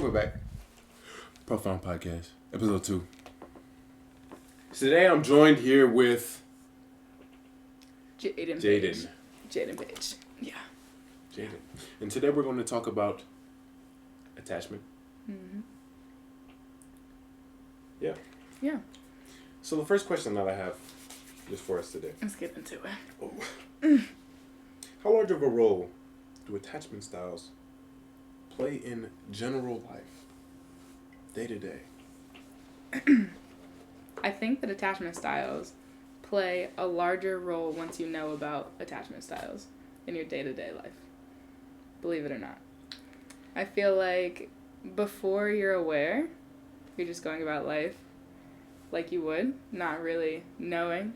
we're back. Profound Podcast Ep.2. Today I'm joined here with Jaden. Jaden. Jaden Page. Yeah. Jaden. And today we're going to talk about attachment. Mm-hmm. Yeah. Yeah. So the first question that I have is for us today. Let's get into it. Oh. How large of a role do attachment styles play in general life, day to day? I think that attachment styles play a larger role once you know about attachment styles in your day-to-day life. Believe it or not. I feel like before you're aware, you're just going about life like you would, not really knowing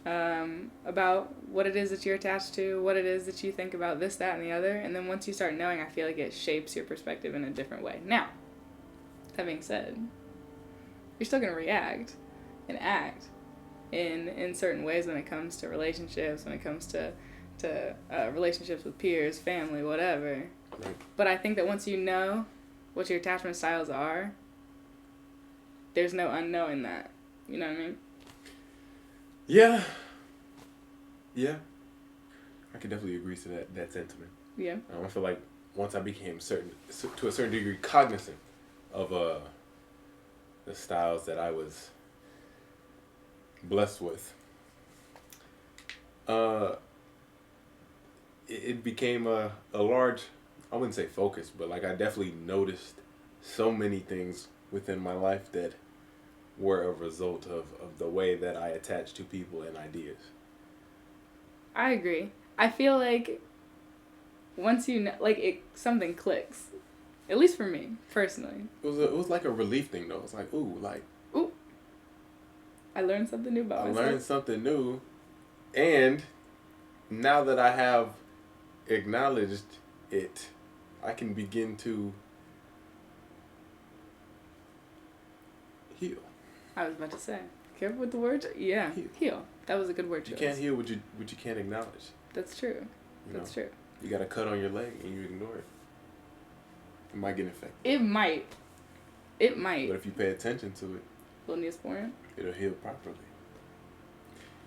about what it is that you're attached to, what it is that you think about this, that, and the other. And then once you start knowing, I feel like it shapes your perspective in a different way. Now, that being said, you're still going to react and act in certain ways when it comes to relationships, when it comes to relationships with peers, family, whatever. Right. But I think that once you know what your attachment styles are, there's no unknowing that. You know what I mean? Yeah. I can definitely agree to that sentiment. Yeah. I feel like once I became to a certain degree cognizant of the styles that I was blessed with, it became a large, I wouldn't say focus, but like I definitely noticed so many things within my life that were a result of the way that I attach to people and ideas. I agree. I feel like once you know, like something clicks. At least for me, personally. It was like a relief thing though. It's like, ooh. I learned something new about myself. I learned something new, and now that I have acknowledged it, I can begin to heal. I was about to say, careful with the word. Yeah, heal. That was a good word choice. You can't heal what you can't acknowledge. That's true. That's true. You got a cut on your leg and you ignore it. It might get infected. It might. But if you pay attention to it, little Neosporin, it'll heal properly.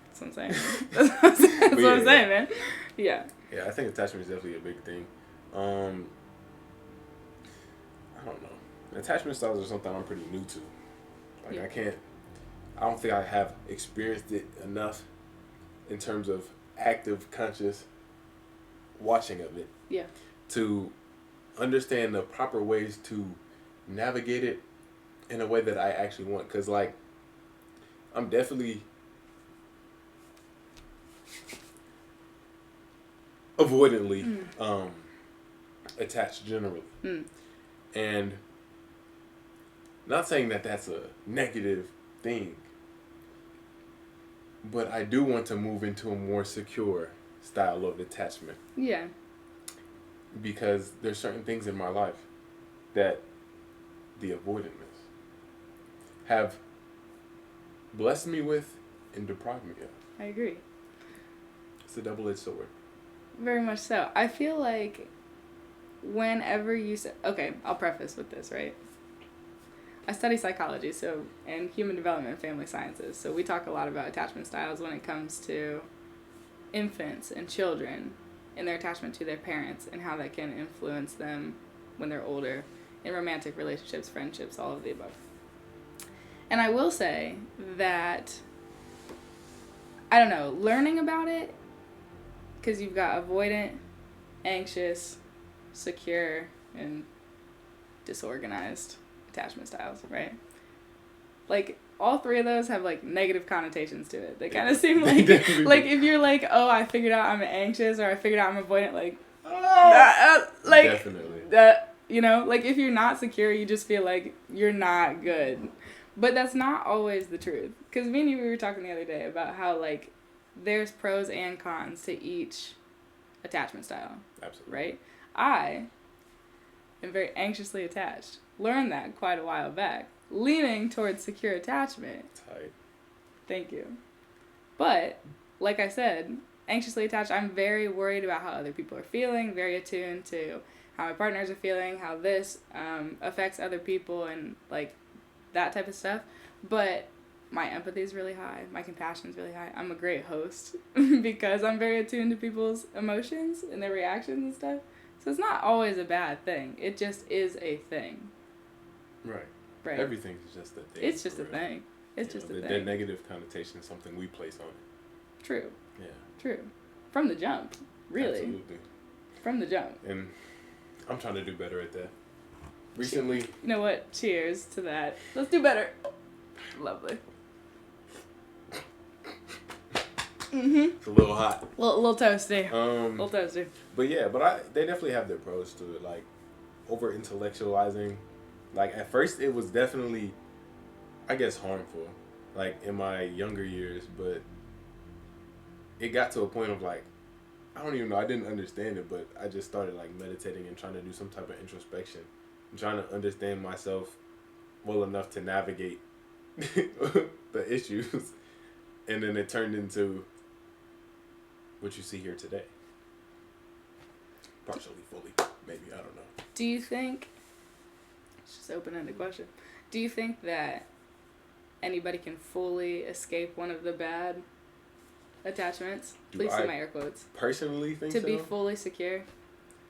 That's what I'm saying. That's what I'm saying, man. Yeah. Yeah, I think attachment is definitely a big thing. I don't know. Attachment styles are something I'm pretty new to. Like I don't think I have experienced it enough in terms of active, conscious watching of it. Yeah. To understand the proper ways to navigate it in a way that I actually want. Because, like, I'm definitely avoidantly attached generally. And not saying that that's a negative thing, but I do want to move into a more secure style of attachment. Yeah. Because there's certain things in my life that the avoidantness have blessed me with and deprived me of. I agree. It's a double-edged sword. Very much so. I feel like whenever you say... Okay, I'll preface with this, right? I study psychology and human development and family sciences. So we talk a lot about attachment styles when it comes to infants and children and their attachment to their parents and how that can influence them when they're older in romantic relationships, friendships, all of the above. And I will say that, I don't know, learning about it, because you've got avoidant, anxious, secure, and disorganized attachment styles, right? Like, all three of those have, like, negative connotations to it. They kind of seem like, if you're like, oh, I figured out I'm anxious, or I figured out I'm avoidant, like, definitely. You know, like, if you're not secure, you just feel like you're not good. But that's not always the truth. Because me and you, we were talking the other day about how, like, there's pros and cons to each attachment style. Absolutely. Right? I am very anxiously attached. Learned that quite a while back. Leaning towards secure attachment. Tight. Thank you. But, like I said, anxiously attached, I'm very worried about how other people are feeling, very attuned to how my partners are feeling, how this affects other people, and like that type of stuff. But my empathy is really high. My compassion is really high. I'm a great host because I'm very attuned to people's emotions and their reactions and stuff. So it's not always a bad thing. It just is a thing. Right. Right. Everything is just a thing. It's just a thing. It's just a thing. The negative connotation is something we place on it. True. Yeah. True. From the jump. Really. Absolutely. From the jump. And I'm trying to do better at that. Recently. You know what? Cheers to that. Let's do better. Lovely. It's a little hot. A little toasty. Little toasty. But yeah, they definitely have their pros to it. Like, over intellectualizing. Like, at first it was definitely, I guess, harmful. Like, in my younger years. But it got to a point of like, I don't even know. I didn't understand it, but I just started like meditating and trying to do some type of introspection. And trying to understand myself well enough to navigate the issues. And then it turned into what you see here today. Partially, fully, maybe, I don't know. Do you think, it's just an open-ended question, do you think that anybody can fully escape one of the bad attachments? Please see my air quotes. Personally think so? To be fully secure?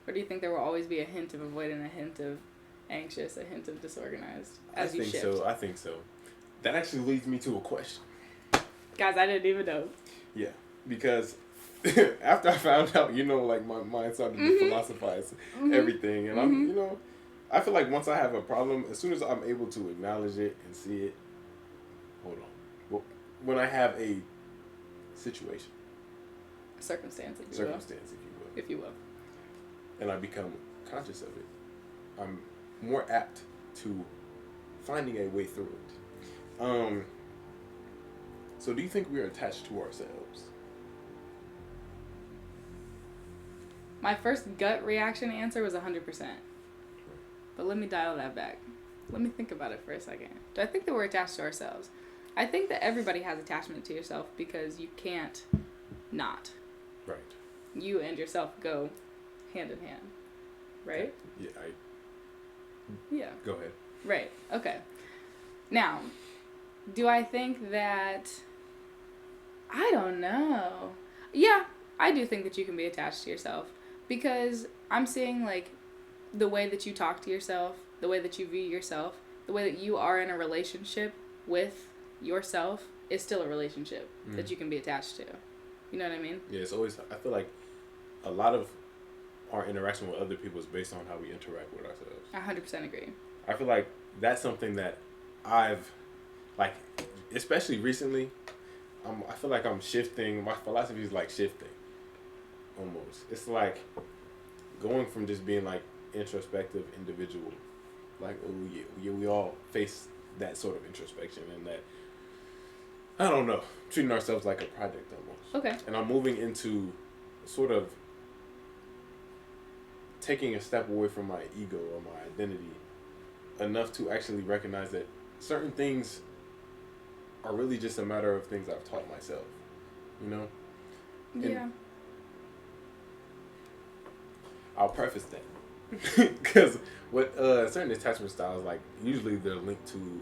Or do you think there will always be a hint of avoidant, a hint of anxious, a hint of disorganized as you shift? I think so. That actually leads me to a question. Guys, I didn't even know. Yeah, because after I found out, like my mind started to philosophize everything. And I'm, I feel like once I have a problem, as soon as I'm able to acknowledge it and see it, hold on. Well, when I have a situation. Circumstance, if you will. And I become conscious of it, I'm more apt to finding a way through it. So do you think we are attached to ourselves? My first gut reaction answer was 100%. But let me dial that back. Let me think about it for a second. Do I think that we're attached to ourselves? I think that everybody has attachment to yourself because you can't not. Right. You and yourself go hand in hand. Right? Yeah. Go ahead. Right. Okay. Now, do I think that... I don't know. Yeah, I do think that you can be attached to yourself because I'm seeing like the way that you talk to yourself, the way that you view yourself, the way that you are in a relationship with yourself is still a relationship that you can be attached to. You know what I mean? Yeah, it's always, I feel like a lot of our interaction with other people is based on how we interact with ourselves. 100% agree. I feel like that's something that I've, like, especially recently, I feel like I'm shifting. My philosophy is like shifting, almost. It's like going from just being like introspective individual, like, oh yeah, we all face that sort of introspection and that, I don't know, treating ourselves like a project almost. Okay. And I'm moving into sort of taking a step away from my ego or my identity enough to actually recognize that certain things are really just a matter of things I've taught myself, And yeah. I'll preface that because with certain attachment styles, like usually they're linked to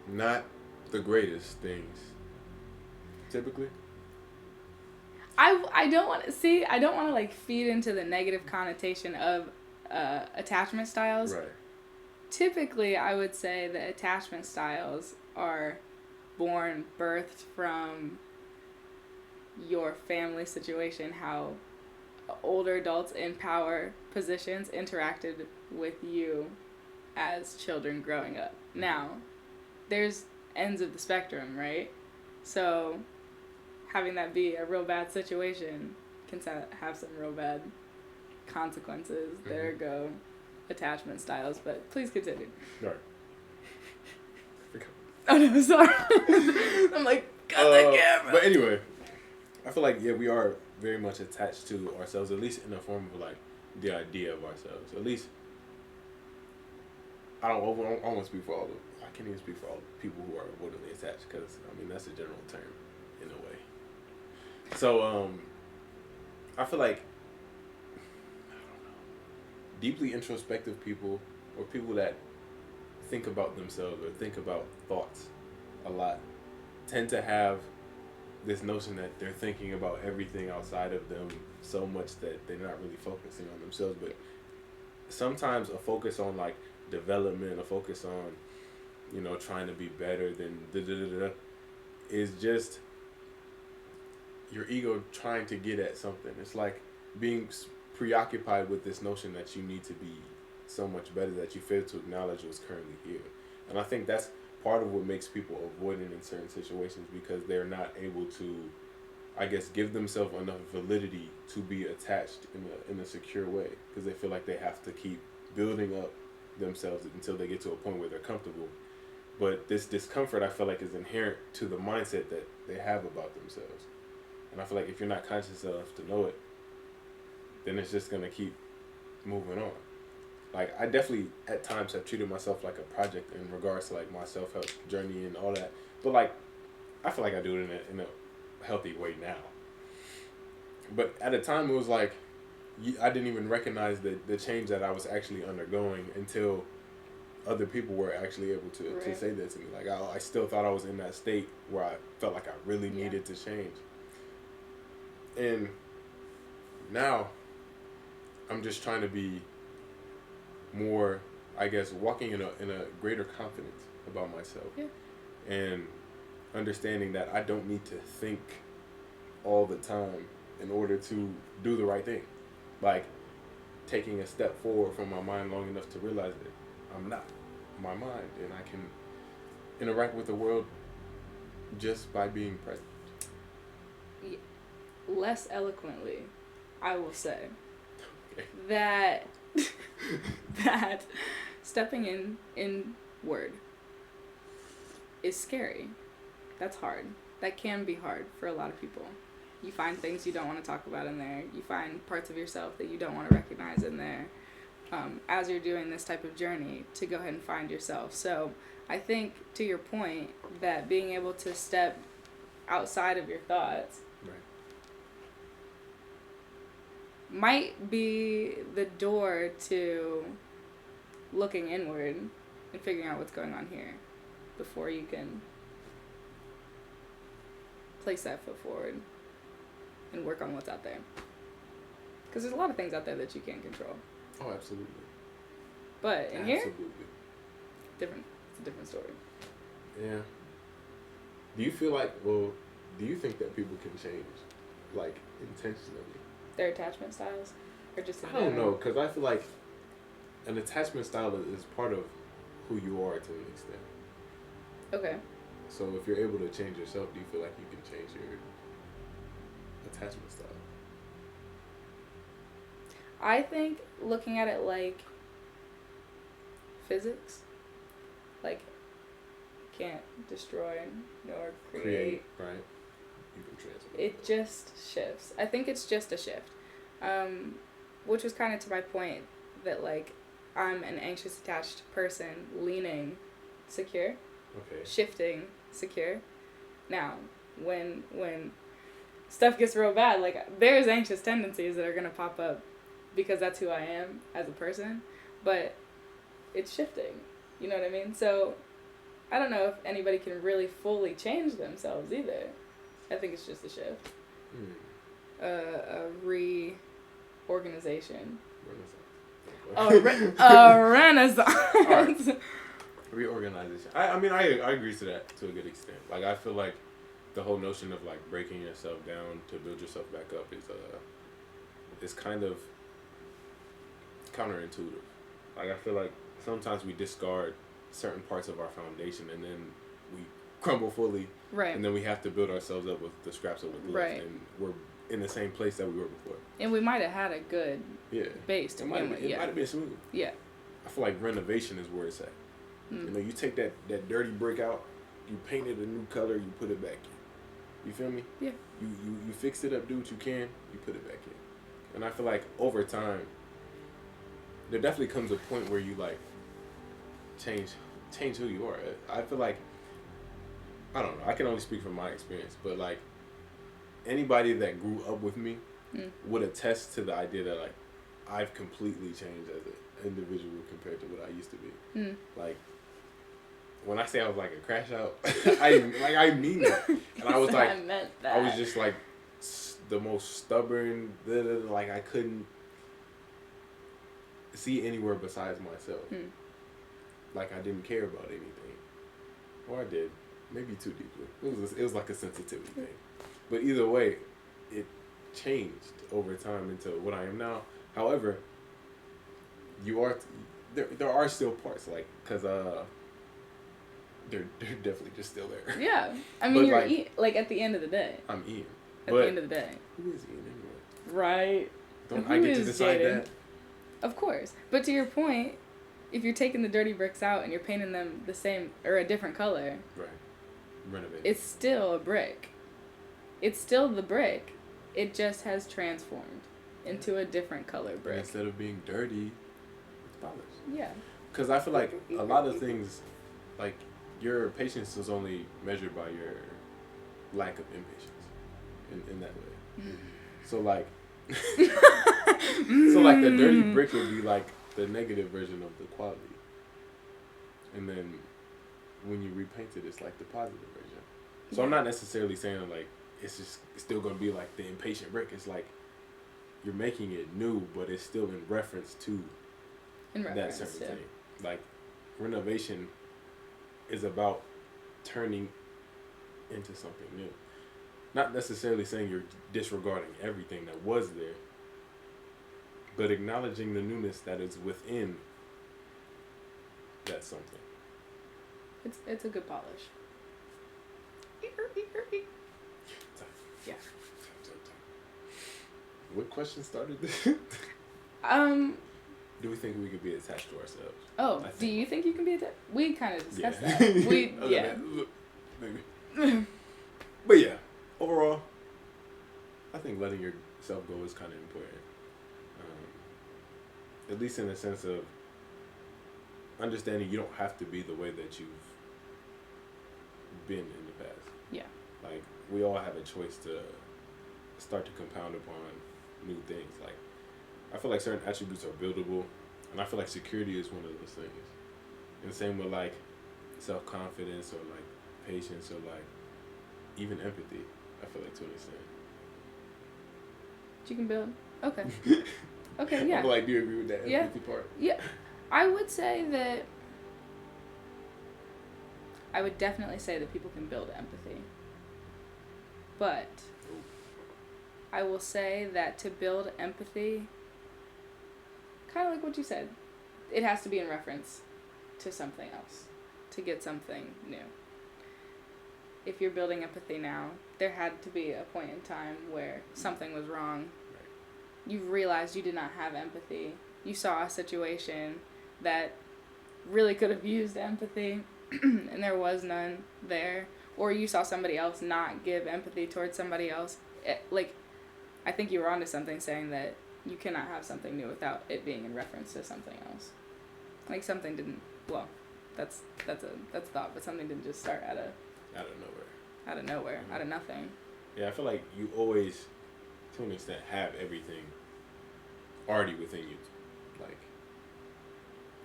not the greatest things. Typically. I don't want to like feed into the negative connotation of attachment styles. Right. Typically, I would say that attachment styles are birthed from your family situation, how older adults in power positions interacted with you as children growing up. Now, there's ends of the spectrum, right? So, having that be a real bad situation can have some real bad consequences. Mm-hmm. There go attachment styles, but please continue. Right. Oh no, sorry. I'm like, got the camera. But anyway, I feel like, we are very much attached to ourselves, at least in the form of like the idea of ourselves. At least, I won't speak for all I can't even speak for all the people who are avoidantly attached because, that's a general term in a way. So, I feel like, I don't know. deeply introspective people, or people that think about themselves or think about thoughts a lot, tend to have this notion that they're thinking about everything outside of them so much that they're not really focusing on themselves. But sometimes a focus on like development, a focus on, you know, trying to be better than is just your ego trying to get at something. It's like being preoccupied with this notion that you need to be so much better that you fail to acknowledge what's currently here. And I think that's part of what makes people avoidant in certain situations, because they're not able to, I guess, give themselves enough validity to be attached in a secure way, because they feel like they have to keep building up themselves until they get to a point where they're comfortable. But this discomfort, I feel like, is inherent to the mindset that they have about themselves. And I feel like if you're not conscious enough to know it, then it's just going to keep moving on. Like, I definitely, at times, have treated myself like a project in regards to, like, my self-help journey and all that. But, like, I feel like I do it in a healthy way now. But at a time, it was like, I didn't even recognize the change that I was actually undergoing until other people were actually able to say that to me. Like, I still thought I was in that state where I felt like I really needed to change. And now, I'm just trying to be more, I guess, walking in a greater confidence about myself. Yeah. And understanding that I don't need to think all the time in order to do the right thing. Like, taking a step forward from my mind long enough to realize that I'm not my mind, and I can interact with the world just by being present. Less eloquently, I will say that that stepping inward is scary. That's hard. That can be hard for a lot of people. You find things you don't want to talk about in there. You find parts of yourself that you don't want to recognize in there. As you're doing this type of journey, to go ahead and find yourself. So I think, to your point, that being able to step outside of your thoughts might be the door to looking inward and figuring out what's going on here before you can place that foot forward and work on what's out there. Because there's a lot of things out there that you can't control. Oh, absolutely. But in here, different. It's a different story. Yeah. Do you feel like, do you think that people can change, like, intentionally? Their attachment styles? Or just in I don't know, because I feel like an attachment style is part of who you are to an extent. Okay. So if you're able to change yourself, do you feel like you can change your attachment style? I think, looking at it like physics, like, can't destroy nor create. Right. You can transfer. It just shifts. I think it's just a shift. Which was kind of to my point that, like, I'm an anxious attached person leaning secure. Okay. Shifting secure. Now, when stuff gets real bad, like, there's anxious tendencies that are going to pop up because that's who I am as a person, but it's shifting. You know what I mean? So I don't know if anybody can really fully change themselves either. I think it's just a shift. A reorganization. A renaissance. Right. Reorganization. I mean, I agree to that to a good extent. Like, I feel like the whole notion of, like, breaking yourself down to build yourself back up is kind of counterintuitive. Like, I feel like sometimes we discard certain parts of our foundation and then we crumble fully. Right. And then we have to build ourselves up with the scraps of what's left. And we're in the same place that we were before. And we might have had a good base to begin with. It might have been smooth. Yeah. I feel like renovation is where it's at. You know, you take that dirty brick out, you paint it a new color, you put it back in. You feel me? Yeah. You fix it up, do what you can, you put it back in. And I feel like over time, there definitely comes a point where you, like, change who you are. I feel like, I don't know, I can only speak from my experience, but, like, anybody that grew up with me would attest to the idea that, like, I've completely changed as an individual compared to what I used to be. Mm. Like, when I say I was like a crash out, I mean it. And I was like, I meant that. I was just like the most stubborn. Like I couldn't see anywhere besides myself. Mm. Like I didn't care about anything, or I did, maybe too deeply. It was like a sensitivity thing. But either way, it changed over time into what I am now. However, there are still parts like because they're definitely just still there. Yeah, I mean, but you're like at the end of the day. I'm Ian. At the end of the day. Who is Ian anyway? Right. Don't I get to decide Jaden? that? Of course, but to your point, if you're taking the dirty bricks out and you're painting them the same or a different color, right, renovate. It's still a brick. It's still the brick. It just has transformed into a different color brick. And instead of being dirty, it's polished. Yeah. Because I feel like a lot of things, like your patience is only measured by your lack of impatience in that way. So like, the dirty brick would be like the negative version of the quality. And then when you repaint it, it's like the positive version. So I'm not necessarily saying like, it's just still going to be like the impatient brick. It's like you're making it new, but it's still in reference to that certain thing. Like renovation is about turning into something new. Not necessarily saying you're disregarding everything that was there, but acknowledging the newness that is within that something. It's a good polish. Yeah. What question started this? Do we think we could be attached to ourselves? Oh, do you think you can be attached? We kind of discussed that. Maybe. But yeah, overall, I think letting yourself go is kind of important. At least in the sense of understanding you don't have to be the way that you've been in the past. Yeah. Like, we all have a choice to start to compound upon new things. Like, I feel like certain attributes are buildable, and I feel like security is one of those things. And same with, like, self-confidence or, like, patience or, like, even empathy, I feel like, to an extent. You can build? Okay. Okay, yeah. I'm like, do you agree with that empathy part? Yeah. I would say that... I would definitely say that people can build empathy. But I will say that to build empathy, kind of like what you said, it has to be in reference to something else, to get something new. If you're building empathy now, there had to be a point in time where something was wrong. You realized you did not have empathy. You saw a situation that really could have used empathy, and there was none there. Or you saw somebody else not give empathy towards somebody else. I think you were onto something saying that you cannot have something new without it being in reference to something else. Like something didn't, well, that's a thought, but something didn't just start out of nowhere, Mm-hmm. out of nothing. Yeah, I feel like you always, to an extent, have everything already within you. Like,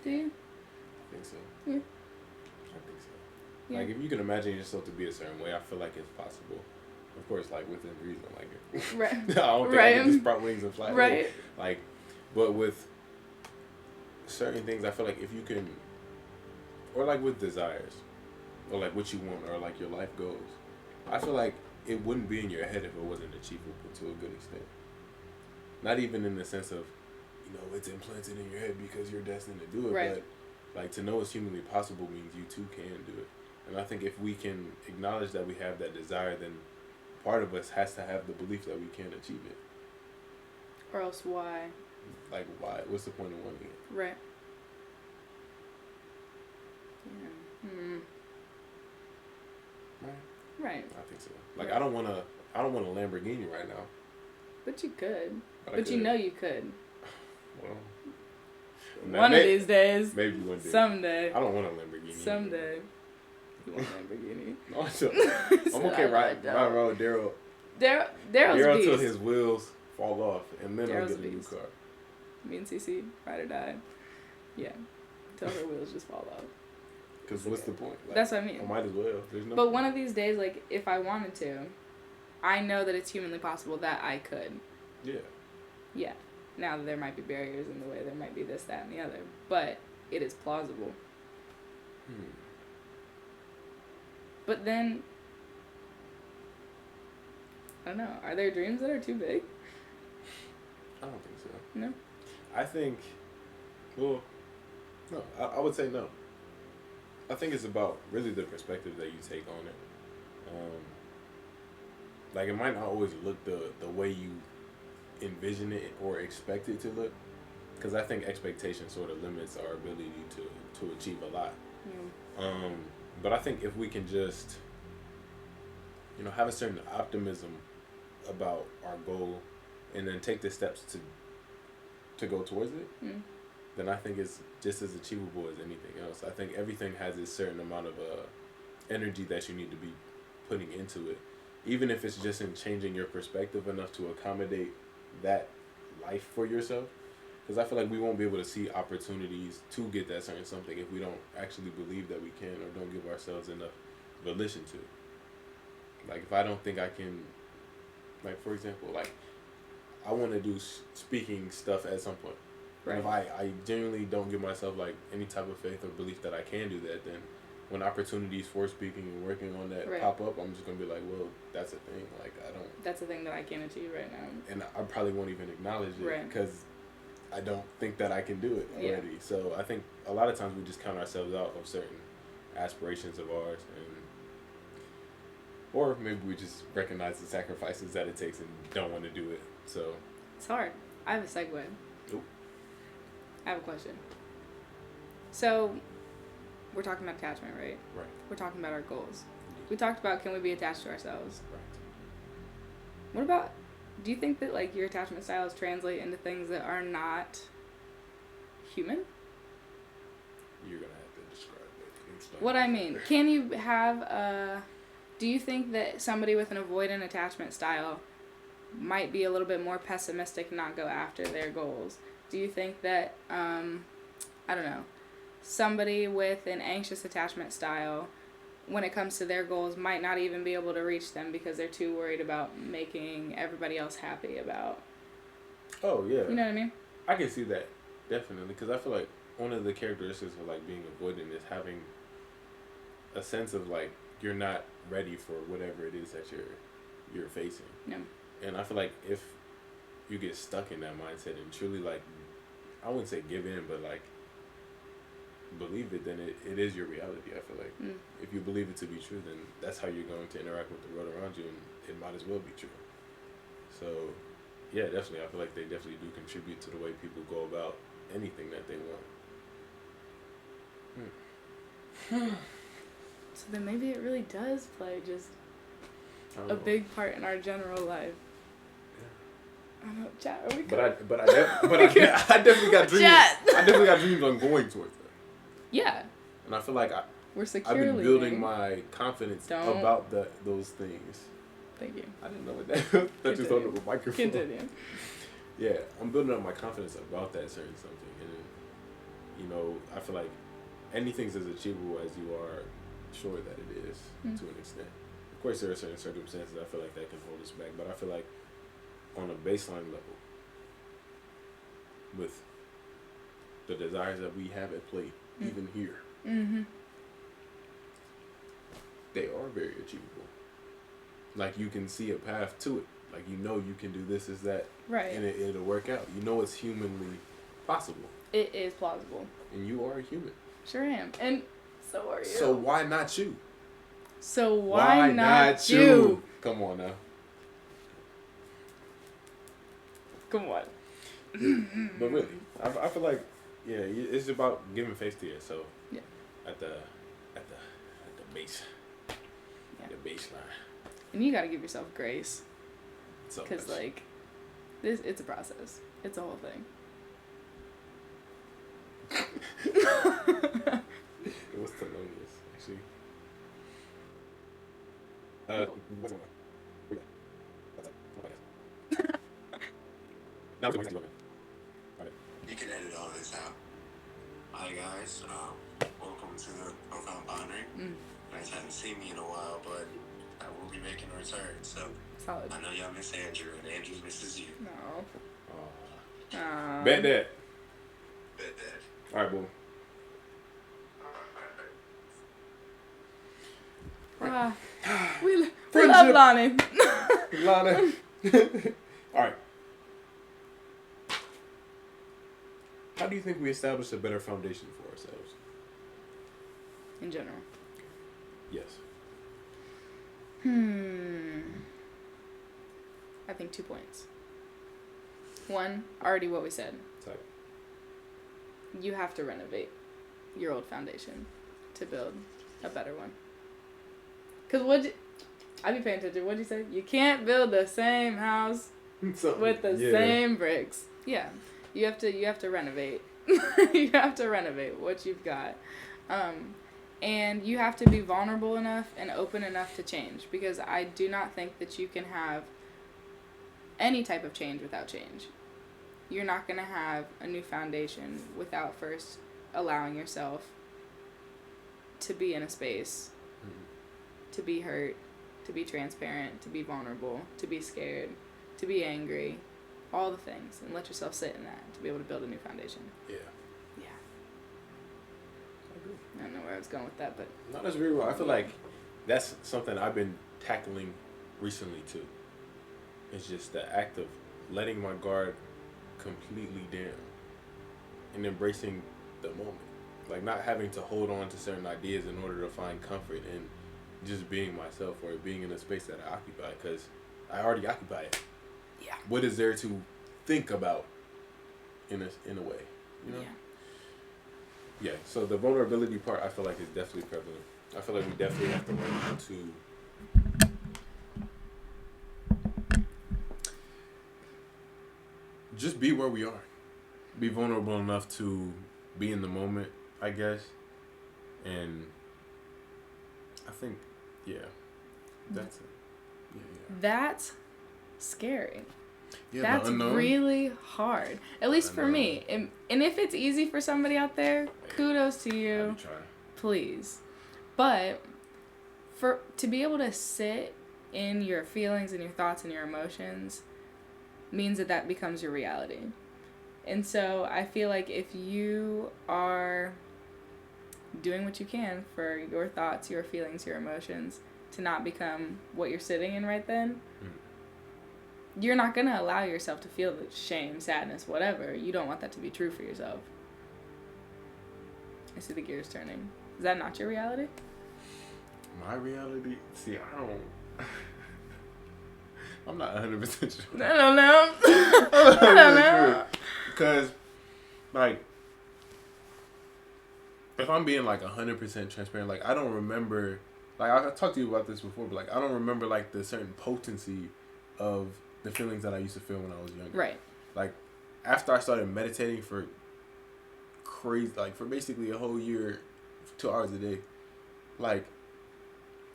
do you? I think so. Yeah. I think so. Yeah. Like, if you can imagine yourself to be a certain way, I feel like it's possible. Of course, like, within reason. Like, right. I don't think I can just sprout wings and fly. Right. Like, but with certain things, I feel like if you can, or like with desires, or like what you want, or like your life goals, I feel like it wouldn't be in your head if it wasn't achievable to a good extent. Not even in the sense of, it's implanted in your head because you're destined to do it, right. but like to know it's humanly possible means you too can do it. And I think if we can acknowledge that we have that desire, then part of us has to have the belief that we can achieve it. Or else why? Like, why? What's the point of wanting it? Right. Yeah. Hmm. Right. I think so. Like, I don't want a Lamborghini right now. But you could. But you know you could. Well, one of these days. Maybe one day. Someday. I don't want a Lamborghini. Someday. You want a Lamborghini? No, I'm okay riding around with Daryl. Daryl's till his wheels fall off, and then I'll get a new car. Me and Cece, ride or die. Yeah. Till her wheels just fall off. Because what's the point? Like, that's what I mean. I might as well. There's no But point. one of these days, like, if I wanted to, I know that it's humanly possible that I could. Yeah. Yeah. Now, there might be barriers in the way. There might be this, that, and the other. But it is plausible. But then, I don't know. Are there dreams that are too big? I don't think so. No? I think, well, no. I would say no. I think it's about really the perspective that you take on it. Like, it might not always look the way you envision it or expect it to look. Because I think expectation sort of limits our ability to achieve a lot. Yeah. But I think if we can just, have a certain optimism about our goal and then take the steps to go towards it, then I think it's just as achievable as anything else. I think everything has a certain amount of energy that you need to be putting into it. Even if it's just in changing your perspective enough to accommodate that life for yourself. Because I feel like we won't be able to see opportunities to get that certain something if we don't actually believe that we can or don't give ourselves enough volition to. Like, if I don't think I can, like, for example, like, I want to do speaking stuff at some point. Right. And if I genuinely don't give myself, like, any type of faith or belief that I can do that, then when opportunities for speaking and working on that pop up, I'm just going to be like, well, that's a thing. Like, I don't... That's a thing that I can't achieve right now. And I probably won't even acknowledge it because I don't think that I can do it already. Yeah. So I think a lot of times we just count ourselves out of certain aspirations of ours, or maybe we just recognize the sacrifices that it takes and don't want to do it. So it's hard. I have a segue. Ooh. I have a question. So we're talking about attachment, right? Right. We're talking about our goals. We talked about, can we be attached to ourselves? Right. What about, do you think that, like, your attachment styles translate into things that are not human? You're going to have to describe it. What I mean, can you have do you think that somebody with an avoidant attachment style might be a little bit more pessimistic and not go after their goals? Do you think that, I don't know, somebody with an anxious attachment style, when it comes to their goals, might not even be able to reach them because they're too worried about making everybody else happy about? Oh, yeah. You know what I mean? I can see that, definitely, because I feel like one of the characteristics of, like, being avoidant is having a sense of, like, you're not ready for whatever it is that you're facing. No. And I feel like if you get stuck in that mindset and truly, like, I wouldn't say give in, but, like, believe it, then it is your reality. I feel like if you believe it to be true, then that's how you're going to interact with the world around you, and it might as well be true. So, yeah, definitely, I feel like they definitely do contribute to the way people go about anything that they want. So then maybe it really does play just a big part in our general life. I don't know, chat. Are we I definitely got dreams. Chat. I definitely got dreams on going towards that. Yeah. And I feel like we're securely I've been building my confidence about those things. Thank you. I didn't know what that that just on the microphone. Continue. Yeah, I'm building up my confidence about that certain something, and I feel like anything's as achievable as you are sure that it is to an extent. Of course, there are certain circumstances I feel like that can hold us back, but I feel like on a baseline level, with the desires that we have at play, even here, they are very achievable. Like, you can see a path to it. Like, you can do this, is that, right? And it'll work out. It's humanly possible. It is plausible. And you are a human. Sure am. And so are you. So why not you? So why not you? Come on now. Come on. But really, I feel like, yeah, it's about giving face to yourself. Yeah. At the base. Yeah. The baseline. And you gotta give yourself grace. So because, like, it's a process. It's a whole thing. It was Thelonious, actually. Now we're going to Hey guys, welcome to the Profound Pondering. You guys haven't seen me in a while, but I will be making a return. So Solid. I know y'all miss Andrew, and Andrew misses you. No. Bet that. Bet that. All right, boom. We love Lonnie. Lonnie. All right. How do you think we establish a better foundation for ourselves? In general. Yes. I think 2 points. One, already what we said. Type. You have to renovate your old foundation to build a better one. Because I be paying attention. What'd you say? You can't build the same house with the same bricks. Yeah. You have to renovate. You have to renovate what you've got. And you have to be vulnerable enough and open enough to change. Because I do not think that you can have any type of change without change. You're not going to have a new foundation without first allowing yourself to be in a space, to be hurt, to be transparent, to be vulnerable, to be scared, to be angry, all the things, and let yourself sit in that to be able to build a new foundation. Yeah. Yeah. I agree. I don't know where I was going with that, but... No, that's very well. I feel like that's something I've been tackling recently, too. It's just the act of letting my guard completely down and embracing the moment. Like, not having to hold on to certain ideas in order to find comfort in just being myself or being in a space that I occupy, because I already occupy it. Yeah. What is there to think about in a way, you know? Yeah. Yeah, so the vulnerability part I feel like is definitely prevalent. I feel like we definitely have to learn how to just be where we are. Be vulnerable enough to be in the moment, I guess. And I think, yeah, that's it. Yeah. That's scary. Yeah, that's really hard. At least for me. And if it's easy for somebody out there, kudos to you. Please. But to be able to sit in your feelings and your thoughts and your emotions means that becomes your reality. And so I feel like if you are doing what you can for your thoughts, your feelings, your emotions to not become what you're sitting in right then, you're not going to allow yourself to feel the shame, sadness, whatever. You don't want that to be true for yourself. I see the gears turning. Is that not your reality? My reality? See, I'm not 100% sure. I don't know. I don't know. Because, like, if I'm being, like, 100% transparent, like, I don't remember, like, I talked to you about this before, but, like, I don't remember, like, the certain potency of the feelings that I used to feel when I was younger. Right. Like, after I started meditating for basically a whole year, 2 hours a day, like,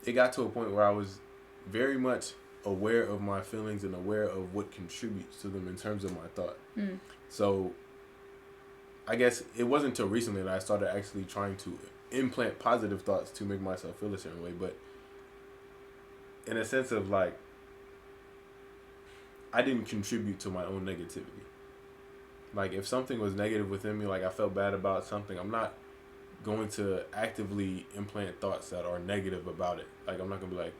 it got to a point where I was very much aware of my feelings and aware of what contributes to them in terms of my thought. So I guess it wasn't until recently that I started actually trying to implant positive thoughts to make myself feel a certain way, but in a sense of like, I didn't contribute to my own negativity. Like, if something was negative within me, like I felt bad about something, I'm not going to actively implant thoughts that are negative about it. Like, I'm not going to be like,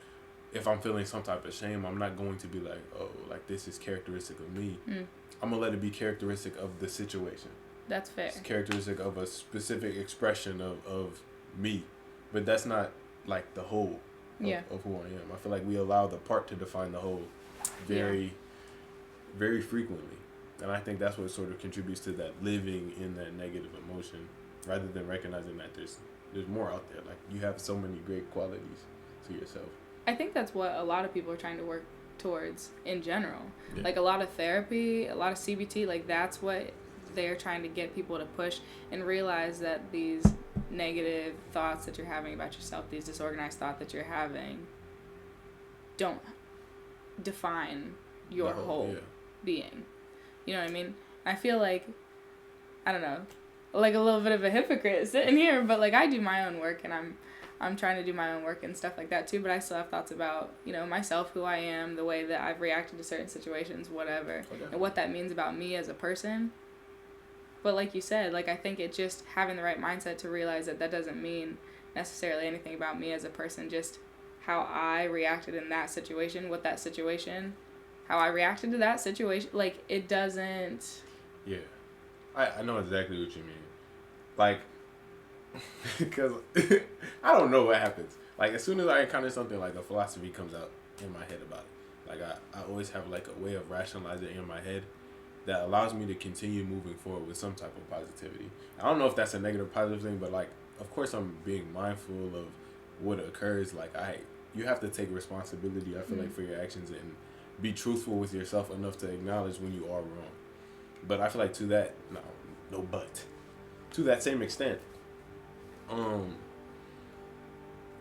if I'm feeling some type of shame, I'm not going to be like, oh, like this is characteristic of me. I'm going to let it be characteristic of the situation. That's fair. It's characteristic of a specific expression of me. But that's not like the whole of who I am. I feel like we allow the part to define the whole very, very frequently. And I think that's what sort of contributes to that living in that negative emotion, rather than recognizing that there's more out there. Like, you have so many great qualities to yourself. I think that's what a lot of people are trying to work towards in general. Yeah. Like, a lot of therapy, a lot of CBT, like, that's what they're trying to get people to push and realize that these negative thoughts that you're having about yourself, these disorganized thoughts that you're having, don't define your whole being. You know what I mean? I feel like, I don't know, like a little bit of a hypocrite sitting here, but like I do my own work, and I'm trying to do my own work and stuff like that too, but I still have thoughts about, you know, myself, who I am, the way that I've reacted to certain situations, whatever, and what that means about me as a person. But like you said, like I think it's just having the right mindset to realize that that doesn't mean necessarily anything about me as a person, just how I reacted in that situation, how I reacted to that situation, like it doesn't... Yeah. I know exactly what you mean. Like, because I don't know what happens. Like, as soon as I encounter something, like a philosophy comes out in my head about it. Like, I always have like a way of rationalizing in my head that allows me to continue moving forward with some type of positivity. I don't know if that's a negative positive thing, but like, of course I'm being mindful of what occurs. Like, you have to take responsibility, I feel like, for your actions and be truthful with yourself enough to acknowledge when you are wrong. But I feel like to that same extent, I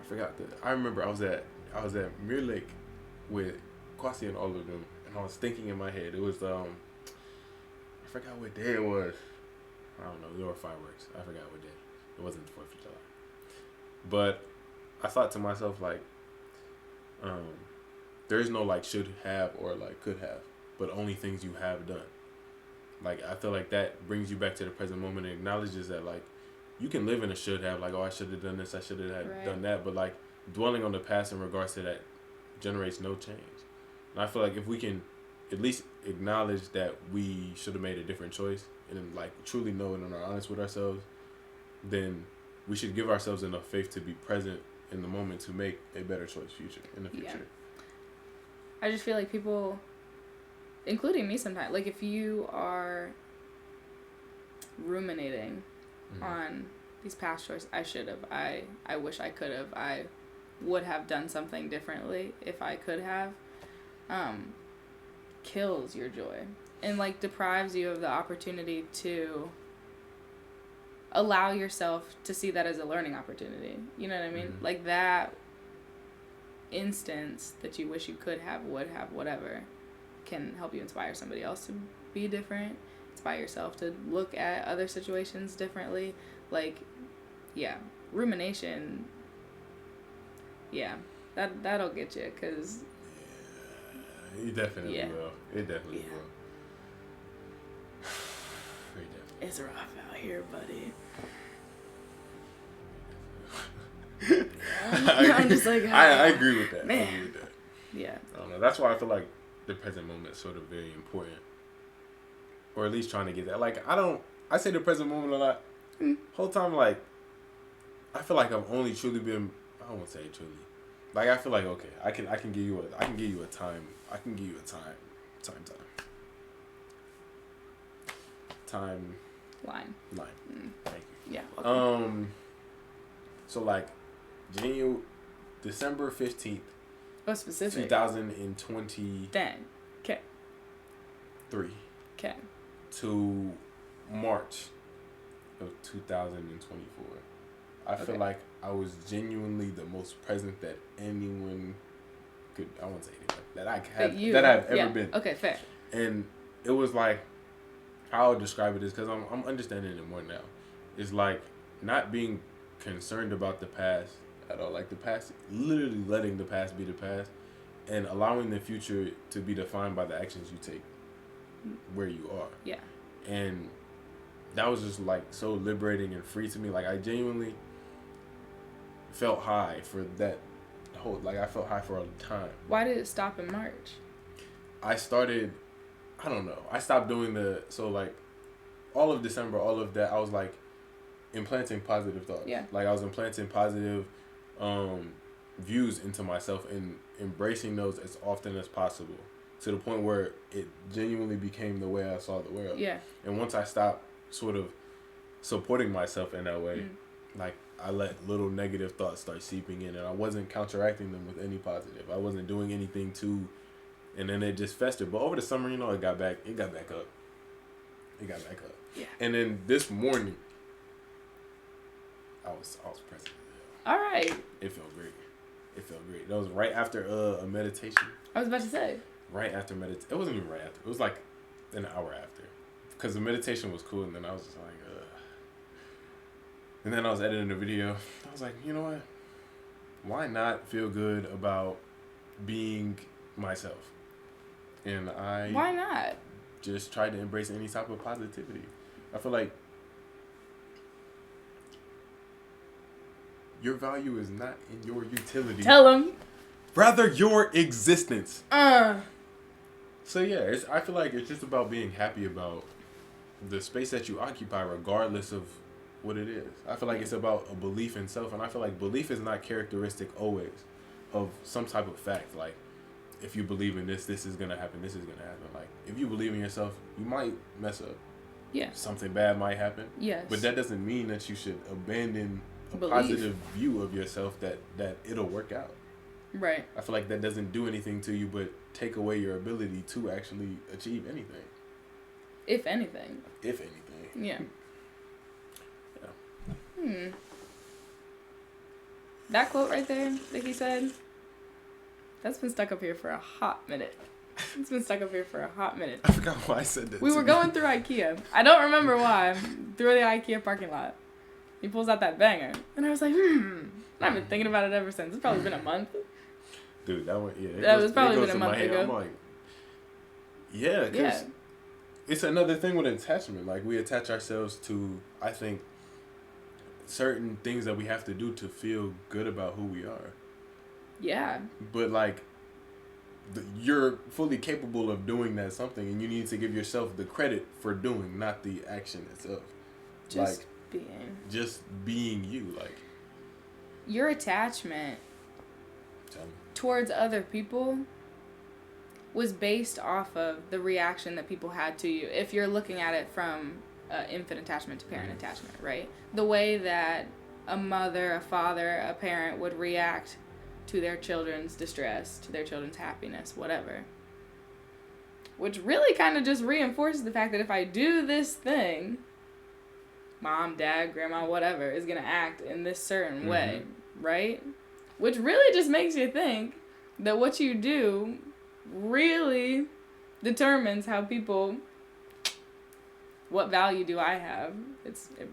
forgot that. I remember I was at Mirror Lake with Kwasi and all of them, and I was thinking in my head, it was I forgot what day it was. I don't know. There were fireworks. I forgot what day. It wasn't the 4th of July. But I thought to myself, like, there's no like should have or like could have, but only things you have done. Like, I feel like that brings you back to the present moment and acknowledges that, like, you can live in a should have, like, oh, I should have done this, I should have done that, but, like, dwelling on the past in regards to that generates no change. And I feel like if we can at least acknowledge that we should have made a different choice and, like, truly know it and are honest with ourselves, then we should give ourselves enough faith to be present in the moment to make a better choice in the future. Yeah. I just feel like people... including me sometimes, like if you are ruminating on these past choices, I should have, I wish I could have, I would have done something differently if I could have, kills your joy and like deprives you of the opportunity to allow yourself to see that as a learning opportunity. You know what I mean? Like that instance that you wish you could have, would have, whatever, can help you inspire somebody else to be different, inspire yourself to look at other situations differently. Like, yeah, rumination, yeah, that'll get you, because... Yeah, you definitely will. It definitely will. It's rough out here, buddy. I'm just like... I agree with that. Man. I agree with that. Yeah. I don't know. That's why I feel like the present moment is sort of very important, or at least trying to get that. Like, I say the present moment a lot. Whole time, like, I feel like I've only truly been, I won't say truly, like, I feel like, okay, I can give you a time line. Thank you. Yeah. Okay. So like, December 15th. Oh, specific. 2020. Dang. Okay. 3. Okay. To March of 2024. I feel like I was genuinely the most present that anyone could. I won't say anyone that I've ever been. Okay, fair. And it was like, how I'll describe it is, because I'm understanding it more now. It's like not being concerned about the past at all. Like the past, literally letting the past be the past, and allowing the future to be defined by the actions you take where you are. Yeah. And that was just like so liberating and free to me. Like, I genuinely felt high for that whole, like, I felt high for a time. Why did it stop in March? I stopped doing so like all of December, all of that, I was like implanting positive thoughts. Yeah. Like, I was implanting positive views into myself and embracing those as often as possible, to the point where it genuinely became the way I saw the world. Yeah. And once I stopped sort of supporting myself in that way, like, I let little negative thoughts start seeping in, and I wasn't counteracting them with any positive. I wasn't doing anything to, and then it just festered. But over the summer, it got back up. Yeah. And then this morning, I was present. All right. It felt great. That was right after a meditation. I was about to say. Right after meditation. It wasn't even right after. It was like an hour after. Because the meditation was cool, and then I was just like, And then I was editing the video. I was like, you know what? Why not feel good about being myself? And Why not? Just tried to embrace any type of positivity. I feel like your value is not in your utility. Tell them. Rather, your existence. So yeah, I feel like it's just about being happy about the space that you occupy, regardless of what it is. I feel like it's about a belief in self, and I feel like belief is not characteristic always of some type of fact. Like, if you believe in this is gonna happen. This is gonna happen. Like, if you believe in yourself, you might mess up. Yeah. Something bad might happen. Yes. But that doesn't mean that you should abandon a Belief. positive view of yourself that it'll work out. Right. I feel like that doesn't do anything to you but take away your ability to actually achieve anything. If anything. If anything. Yeah. Yeah. That quote right there that he said, that's been stuck up here for a hot minute. It's been stuck up here for a hot minute. I forgot why I said that. We were going through IKEA. I don't remember why. Through the IKEA parking lot. He pulls out that banger. And I was like, I've been thinking about it ever since. It's probably been a month. Dude, that one, yeah. That was probably been a month ago. I'm like, yeah, because it's another thing with attachment. Like, we attach ourselves to, I think, certain things that we have to do to feel good about who we are. Yeah. But, like, you're fully capable of doing that something, and you need to give yourself the credit for doing, not the action itself. Just like, being. Just being you, like. Your attachment towards other people was based off of the reaction that people had to you. If you're looking at it from infant attachment to parent attachment, right? The way that a mother, a father, a parent would react to their children's distress, to their children's happiness, whatever. Which really kind of just reinforces the fact that if I do this thing, mom, dad, grandma, whatever, is going to act in this certain way, right? Which really just makes you think that what you do really determines how people, what value do I have?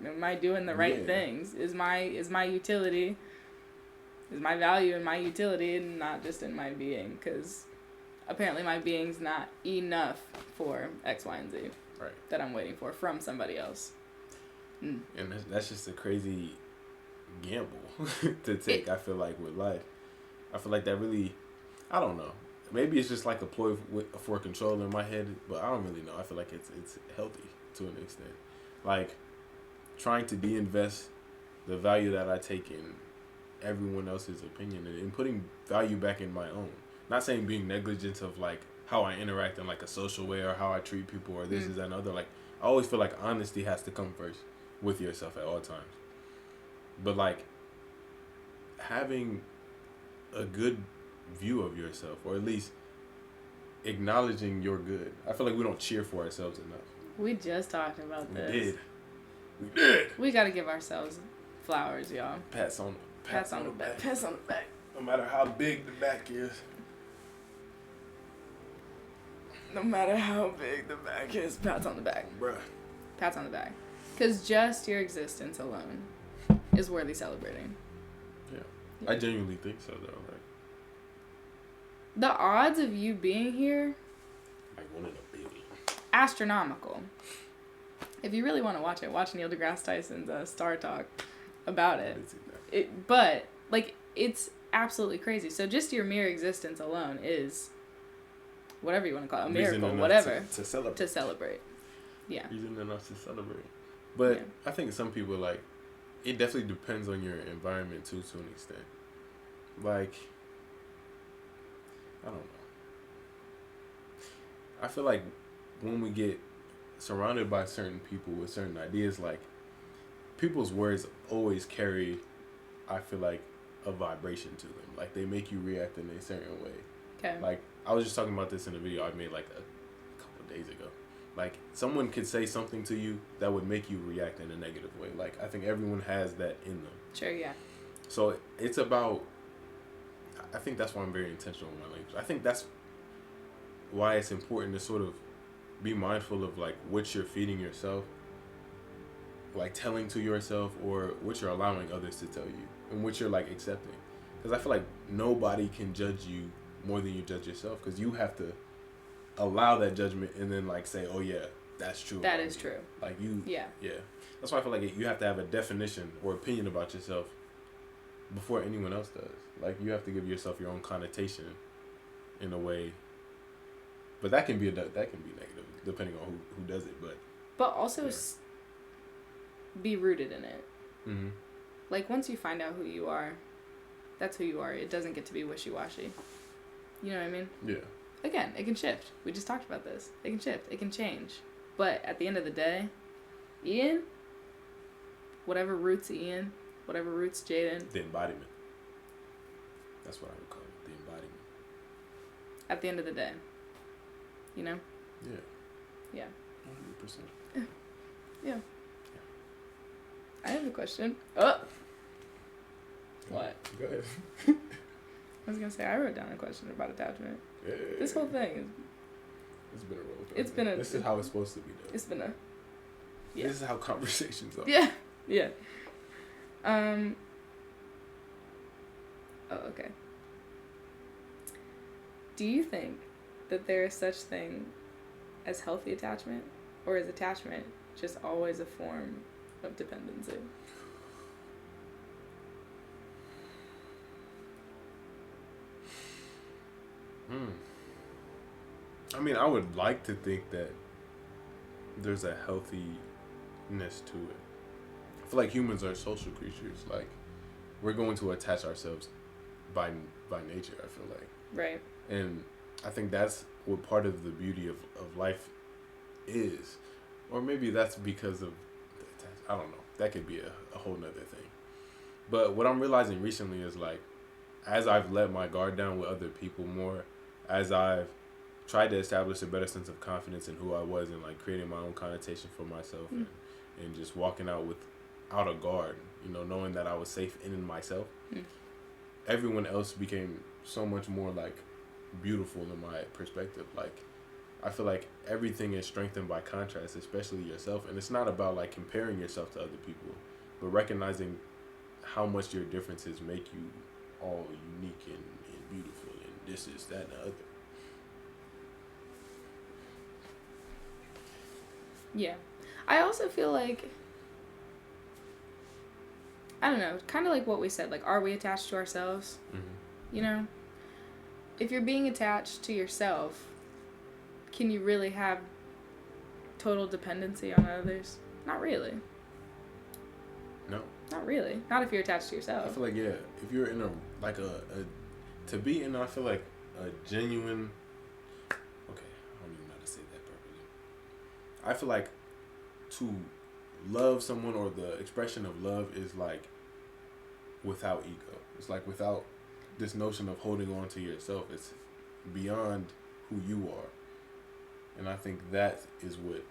Am I doing the right things? Is my utility, is my value in my utility and not just in my being? Because apparently my being's not enough for X, Y, and Z that I'm waiting for from somebody else. And that's just a crazy gamble to take. I feel like with life, I feel like that really, I don't know. Maybe it's just like a ploy for control in my head, but I don't really know. I feel like it's healthy to an extent. Like, trying to de-invest the value that I take in everyone else's opinion and putting value back in my own. Not saying being negligent of like how I interact in like a social way or how I treat people or this is that and other. Like, I always feel like honesty has to come first with yourself at all times. But like, having a good view of yourself, or at least acknowledging your good. I feel like we don't cheer for ourselves enough. We just talked about this. We did. We gotta give ourselves flowers, y'all. Pats on the back. Pats on the back. No matter how big the back is. No matter how big the back is, pats on the back. Bruh. Pats on the back. Because just your existence alone is worthy celebrating. Yeah. I genuinely think so, though. Like, the odds of you being here, like 1 in a billion. Astronomical. If you really want to watch it, watch Neil deGrasse Tyson's Star Talk about it. But, like, it's absolutely crazy. So just your mere existence alone is whatever you want to call it, a miracle, whatever. To celebrate. To celebrate. Yeah. Reason enough to celebrate. But I think some people, like, it definitely depends on your environment, too, to an extent. Like, I don't know. I feel like when we get surrounded by certain people with certain ideas, like, people's words always carry, I feel like, a vibration to them. Like, they make you react in a certain way. Okay. Like, I was just talking about this in a video I made, like, a couple of days ago. Like, someone could say something to you that would make you react in a negative way. Like, I think everyone has that in them. Sure, yeah. So, it's about, I think that's why I'm very intentional with my language. I think that's why it's important to sort of be mindful of, like, what you're feeding yourself like telling to yourself or what you're allowing others to tell you and what you're like accepting. Because I feel like nobody can judge you more than you judge yourself, because you have to allow that judgment and then like say, oh yeah, that's true. That is true. Like you. Yeah. That's why I feel like you have to have a definition or opinion about yourself before anyone else does. Like you have to give yourself your own connotation in a way. But that can be negative depending on who does it. But also be rooted in it. Mm-hmm. Like once you find out who you are, that's who you are. It doesn't get to be wishy-washy. You know what I mean? Yeah. Again, it can shift. We just talked about this. It can shift. It can change. But at the end of the day, Ian, whatever roots Ian, whatever roots Jaden. The embodiment. That's what I would call it. The embodiment. At the end of the day. You know? Yeah. Yeah. 100%. Yeah. I have a question. Oh! What? Go ahead. I was going to say, I wrote down a question about attachment. Yeah. This whole thing It's been a roller coaster. This is how it's supposed to be done. It's been a... Yeah. This is how conversations are. Yeah. Yeah. Oh, okay. Do you think that there is such thing as healthy attachment, or is attachment just always a form of dependency? I mean, I would like to think that there's a healthiness to it. I feel like humans are social creatures. Like, we're going to attach ourselves by nature, I feel like. Right. And I think that's what part of the beauty of life is. Or maybe that's because of, I don't know. That could be a whole nother thing. But what I'm realizing recently is, like, as I've let my guard down with other people more, as I've tried to establish a better sense of confidence in who I was and, like, creating my own connotation for myself and just walking out without a guard, you know, knowing that I was safe in myself, everyone else became so much more, like, beautiful in my perspective. Like, I feel like everything is strengthened by contrast, especially yourself. And it's not about, like, comparing yourself to other people, but recognizing how much your differences make you all unique and beautiful, and this is that and the other. Yeah. I also feel like, I don't know, kind of like what we said, like, are we attached to ourselves? Mm-hmm. You know? If you're being attached to yourself, can you really have total dependency on others? Not really. No. Not really. Not if you're attached to yourself. I feel like, yeah, if you're in to be in, I feel like, a genuine, okay, I don't even know how to say that properly. I feel like to love someone, or the expression of love, is like without ego. It's like without this notion of holding on to yourself. It's beyond who you are. And I think that is what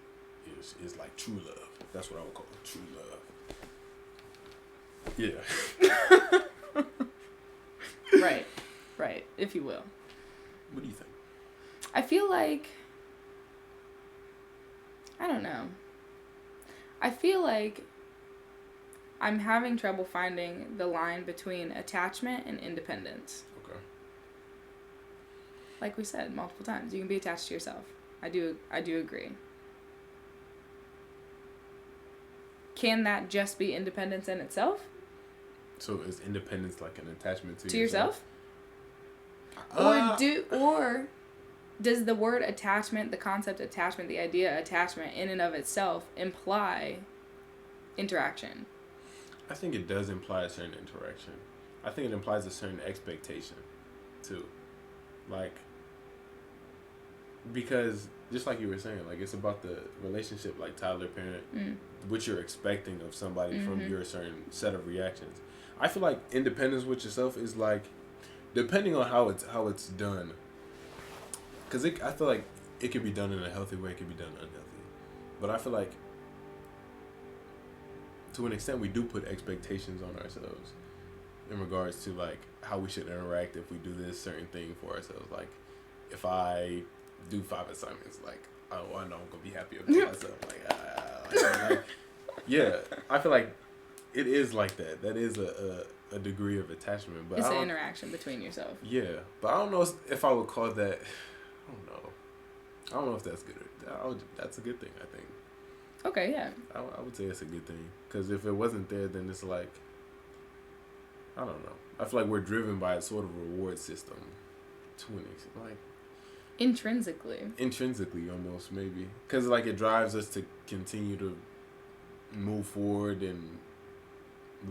is like true love. That's what I would call it, true love. Yeah. Right, if you will. What do you think? I feel like, I don't know. I feel like I'm having trouble finding the line between attachment and independence. Okay. Like we said multiple times, you can be attached to yourself. I do agree. Can that just be independence in itself? So is independence like an attachment to yourself? Or does the word attachment, the concept attachment, the idea attachment in and of itself imply interaction? I think it does imply a certain interaction. I think it implies a certain expectation too. Like, because just like you were saying, like, it's about the relationship, like toddler parent, what you're expecting of somebody from your certain set of reactions. I feel like independence with yourself is like, depending on how it's done, because I feel like it could be done in a healthy way, it could be done unhealthy, but I feel like to an extent we do put expectations on ourselves in regards to like how we should interact if we do this certain thing for ourselves. Like, if I do 5 assignments, like, oh, I know I'm gonna be happy about myself. Yeah, I feel like it is like that. That is a degree of attachment. But it's an interaction between yourself. Yeah, but I don't know if I would call that. I don't know. I don't know if that's good. That's a good thing, I think. Okay, yeah. I would say it's a good thing. Because if it wasn't there, then it's like, I don't know. I feel like we're driven by a sort of reward system to an extent. Like, Intrinsically, almost, maybe. Because, like, it drives us to continue to move forward and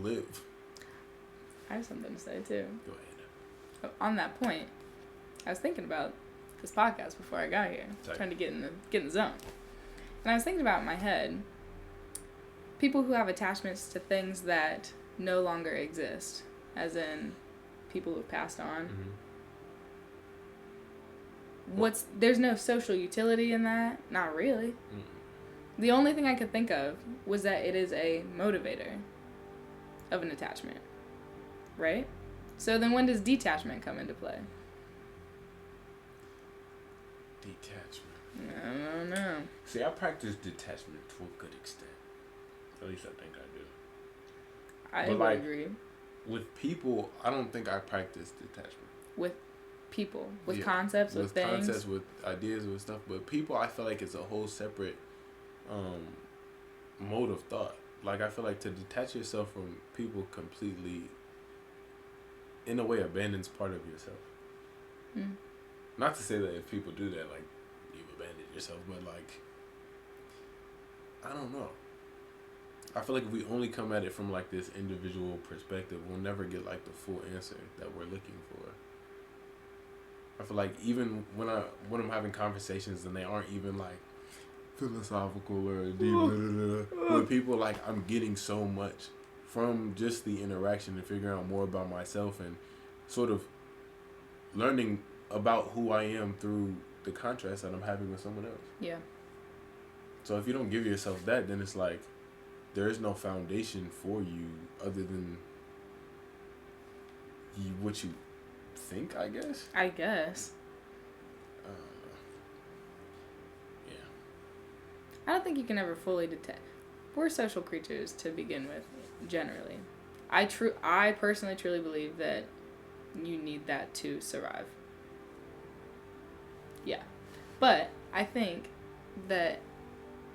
live. I have something to say, too. Go ahead. On that point, I was thinking about this podcast before I got here. Sorry. Trying to get in the zone. And I was thinking about in my head, people who have attachments to things that no longer exist, as in people who have passed on. Mm-hmm. There's no social utility in that? Not really. Mm-hmm. The only thing I could think of was that it is a motivator of an attachment. Right? So then when does detachment come into play? Detachment. I don't know. See, I practice detachment to a good extent. At least I think I do. I would agree. With people, I don't think I practice detachment. With people? With concepts? With things? With concepts, with ideas, with stuff. But people, I feel like it's a whole separate mode of thought. Like, I feel like to detach yourself from people completely, in a way, abandons part of yourself. Mm. Not to say that if people do that, like, you've abandoned yourself, but, like, I don't know. I feel like if we only come at it from, like, this individual perspective, we'll never get, like, the full answer that we're looking for. I feel like even when I'm having conversations and they aren't even, like, philosophical or deep, with people, like, I'm getting so much from just the interaction and figuring out more about myself and sort of learning about who I am through the contrast that I'm having with someone else. Yeah. So if you don't give yourself that, then it's like there is no foundation for you other than what you think, I guess. I guess. Yeah. I don't think you can ever fully detach. We're social creatures to begin with, generally. I personally truly believe that you need that to survive. Yeah. But I think that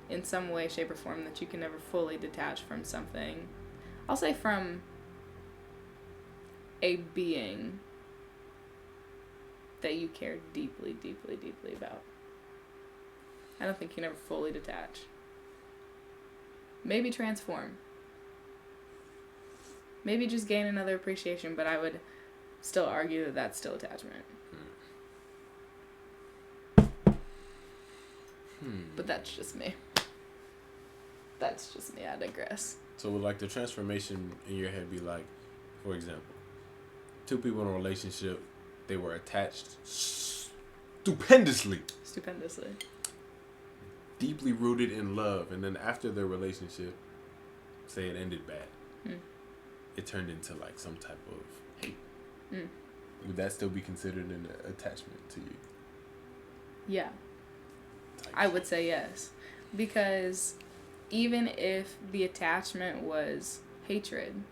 in some way, shape, or form that you can never fully detach from something. I'll say from a being that you care deeply, deeply, deeply about. I don't think you can ever fully detach. Maybe transform. Maybe just gain another appreciation, but I would still argue that that's still attachment. But that's just me. I digress. So would, like, the transformation in your head be like, for example, two people in a relationship, they were attached stupendously. Deeply rooted in love, and then after their relationship, say it ended bad, it turned into, like, some type of hate. Would that still be considered an attachment to you? Yeah. I would say yes. Because even if the attachment was hatred,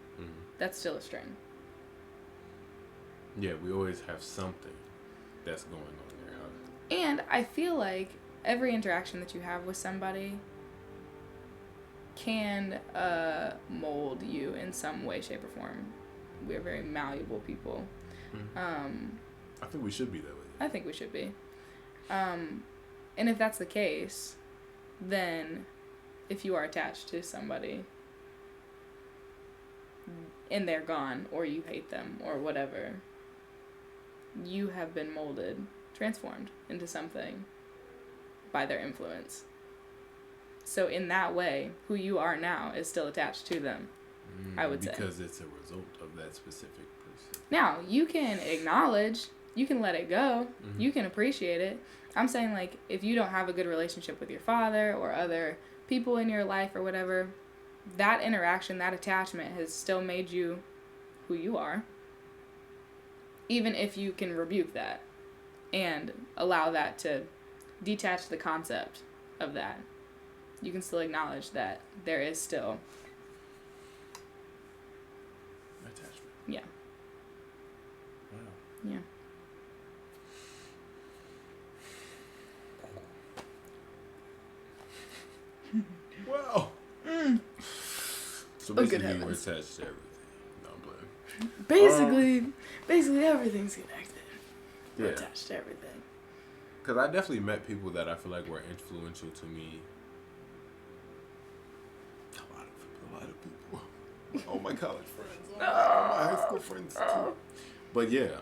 that's still a string. Yeah, we always have something that's going on there. Huh? And I feel like every interaction that you have with somebody can mold you in some way, shape, or form. We're very malleable people. I think we should be that way. I think we should be. And if that's the case, then if you are attached to somebody and they're gone, or you hate them, or whatever, you have been molded, transformed into something by their influence. So in that way, who you are now is still attached to them, I would say. Because it's a result of that specific person. Now, you can acknowledge, you can let it go, you can appreciate it. I'm saying, like, if you don't have a good relationship with your father or other people in your life or whatever, that interaction, that attachment has still made you who you are. Even if you can rebuke that and allow that to detach the concept of that you can still acknowledge that there is still attachment. Yeah. Wow. Yeah. Wow. So basically, we're attached to everything. No, I'm playing. Basically everything's connected. Yeah. We're attached to everything. Because I definitely met people that I feel like were influential to me. A lot of people. All my college friends. All my high school friends too. But yeah,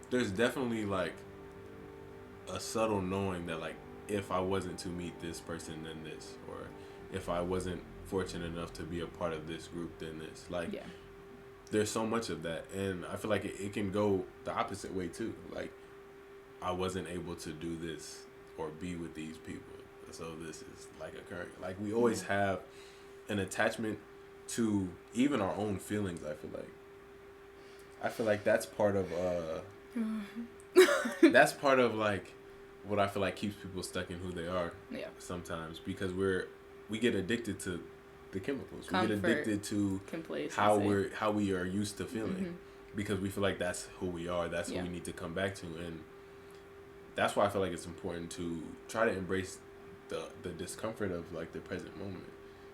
there's definitely like a subtle knowing that like if I wasn't to meet this person, then this, or if I wasn't fortunate enough to be a part of this group, then this. Like, there's so much of that, and I feel like it can go the opposite way too. Like, I wasn't able to do this or be with these people, so this is like occurring. Like, we always have an attachment to even our own feelings. I feel like that's part of that's part of like what I feel like keeps people stuck in who they are. Yeah. Sometimes because we get addicted to the chemicals. Comfort, we get addicted to how we are used to feeling, because we feel like that's who we are. That's who we need to come back to, and that's why I feel like it's important to try to embrace the discomfort of like the present moment,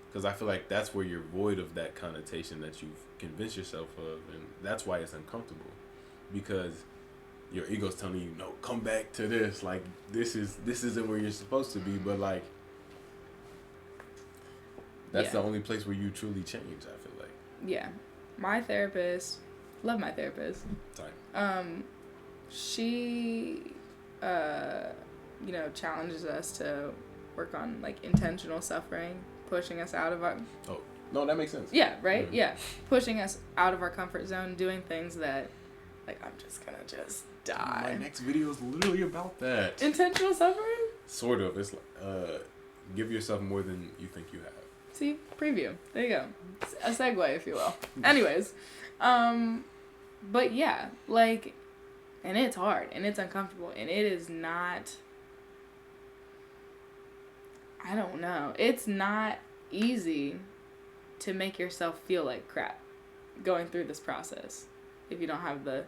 because I feel like that's where you're void of that connotation that you've convinced yourself of, and that's why it's uncomfortable, because your ego's telling you, no, come back to this. Like, this isn't where you're supposed to be, but like, that's the only place where you truly change, I feel like. Yeah. My therapist, love my therapist. Time. She, challenges us to work on like intentional suffering, pushing us out of our... Oh, no, that makes sense. Yeah, right? Mm-hmm. Yeah. Pushing us out of our comfort zone, doing things that, like, I'm just gonna die. My next video is literally about that. Intentional suffering? Sort of. It's like, give yourself more than you think you have. See? Preview. There you go. A segue, if you will. Anyways. But yeah, like, and it's hard, and it's uncomfortable, and it is not... I don't know. It's not easy to make yourself feel like crap going through this process if you don't have the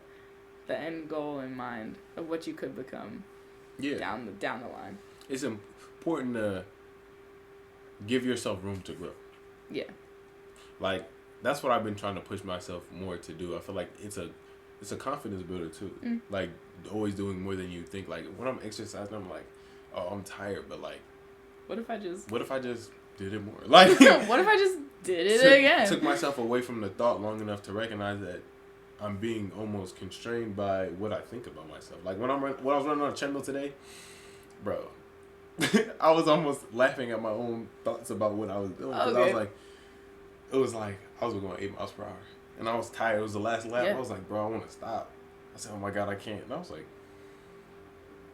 end goal in mind of what you could become down the line. It's important to give yourself room to grow. Yeah. Like, that's what I've been trying to push myself more to do. I feel like it's a confidence builder too. Mm. Like, always doing more than you think. Like, when I'm exercising, I'm like, oh, I'm tired, but like, what if I just did it more? Like, what if I just did it again? Took myself away from the thought long enough to recognize that I'm being almost constrained by what I think about myself. Like, when I was running on a treadmill today, bro, I was almost laughing at my own thoughts about what I was doing. Because I was like, I was going 8 miles per hour. And I was tired. It was the last lap. Yeah. I was like, bro, I want to stop. I said, oh my God, I can't. And I was like,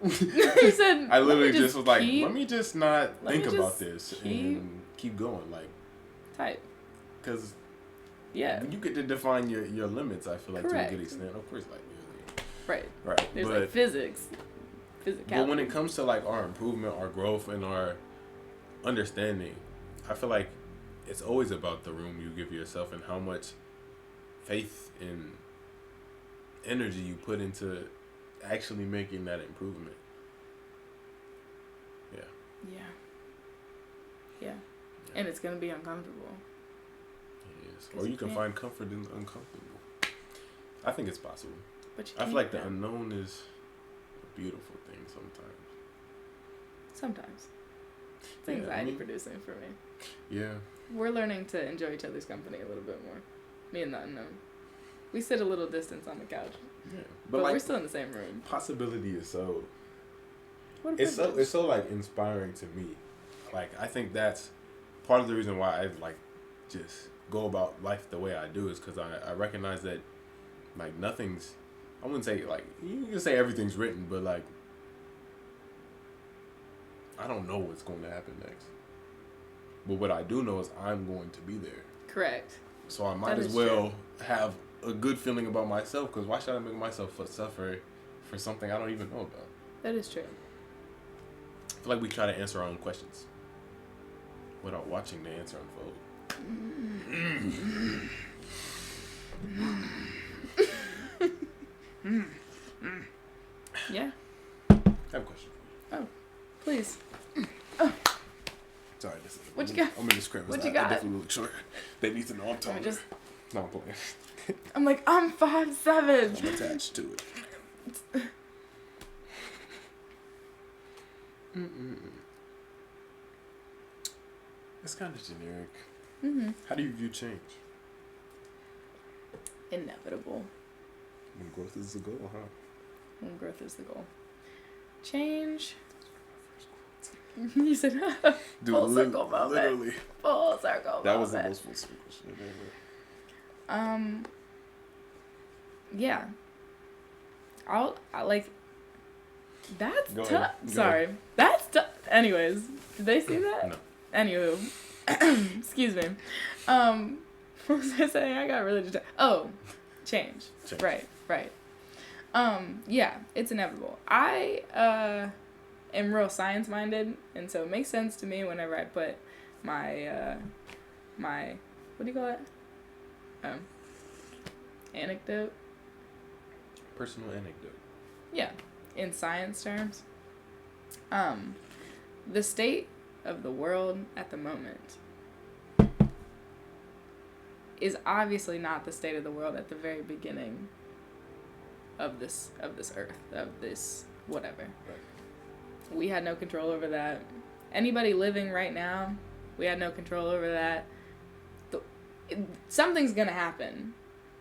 he said, I literally just was like, let me just not think about this and keep going. Like, type. Because you get to define your limits, I feel like. Correct. To a good extent. Of course, like, really. Right. There's like physics. Physicality. But when it comes to like our improvement, our growth, and our understanding, I feel like it's always about the room you give yourself and how much faith and energy you put into actually making that improvement. Yeah. And it's gonna be uncomfortable. It is. Or you can find comfort in the uncomfortable. I think it's possible. But I feel like the unknown is a beautiful thing sometimes. It's anxiety producing for me. Yeah. We're learning to enjoy each other's company a little bit more. Me and the unknown. We sit a little distance on the couch. Yeah. But like, we're still in the same room. Possibility is so... It's so like inspiring to me. Like, I think that's part of the reason why I like just go about life the way I do, is because I recognize that like nothing's... I wouldn't say like... You can say everything's written, but like... I don't know what's going to happen next. But what I do know is I'm going to be there. Correct. So I might as well have a good feeling about myself, because why should I make myself suffer for something I don't even know about? That is true. feel like we try to answer our own questions without watching the answer unfold. Yeah. I have a question. Oh, please. Sorry, this is. What you got? I'm in this crib. What you got? I definitely look short. They need to know I'm taller. No, I'm playing. I'm like, I'm 5'7". I'm attached to it. It's kind of generic. Mm-hmm. How do you view change? Inevitable. When growth is the goal, huh? When growth is the goal. Change. You said, full circle moment. Literally. Full circle That moment. was the most full circle shit ever. Yeah. I like, that's Go tough. ahead. Sorry. That's tough. Anyways, did they see that? No. Anywho. Excuse me. What was I saying? I got really just. Oh, change. Right. Yeah, it's inevitable. I am real science minded, and so it makes sense to me whenever I put my what do you call it? Anecdote. Personal anecdote. Yeah, in science terms. The state of the world at the moment is obviously not the state of the world at the very beginning of this earth, of this whatever. Right. We had no control over that. Anybody living right now, we had no control over that. Something's gonna happen.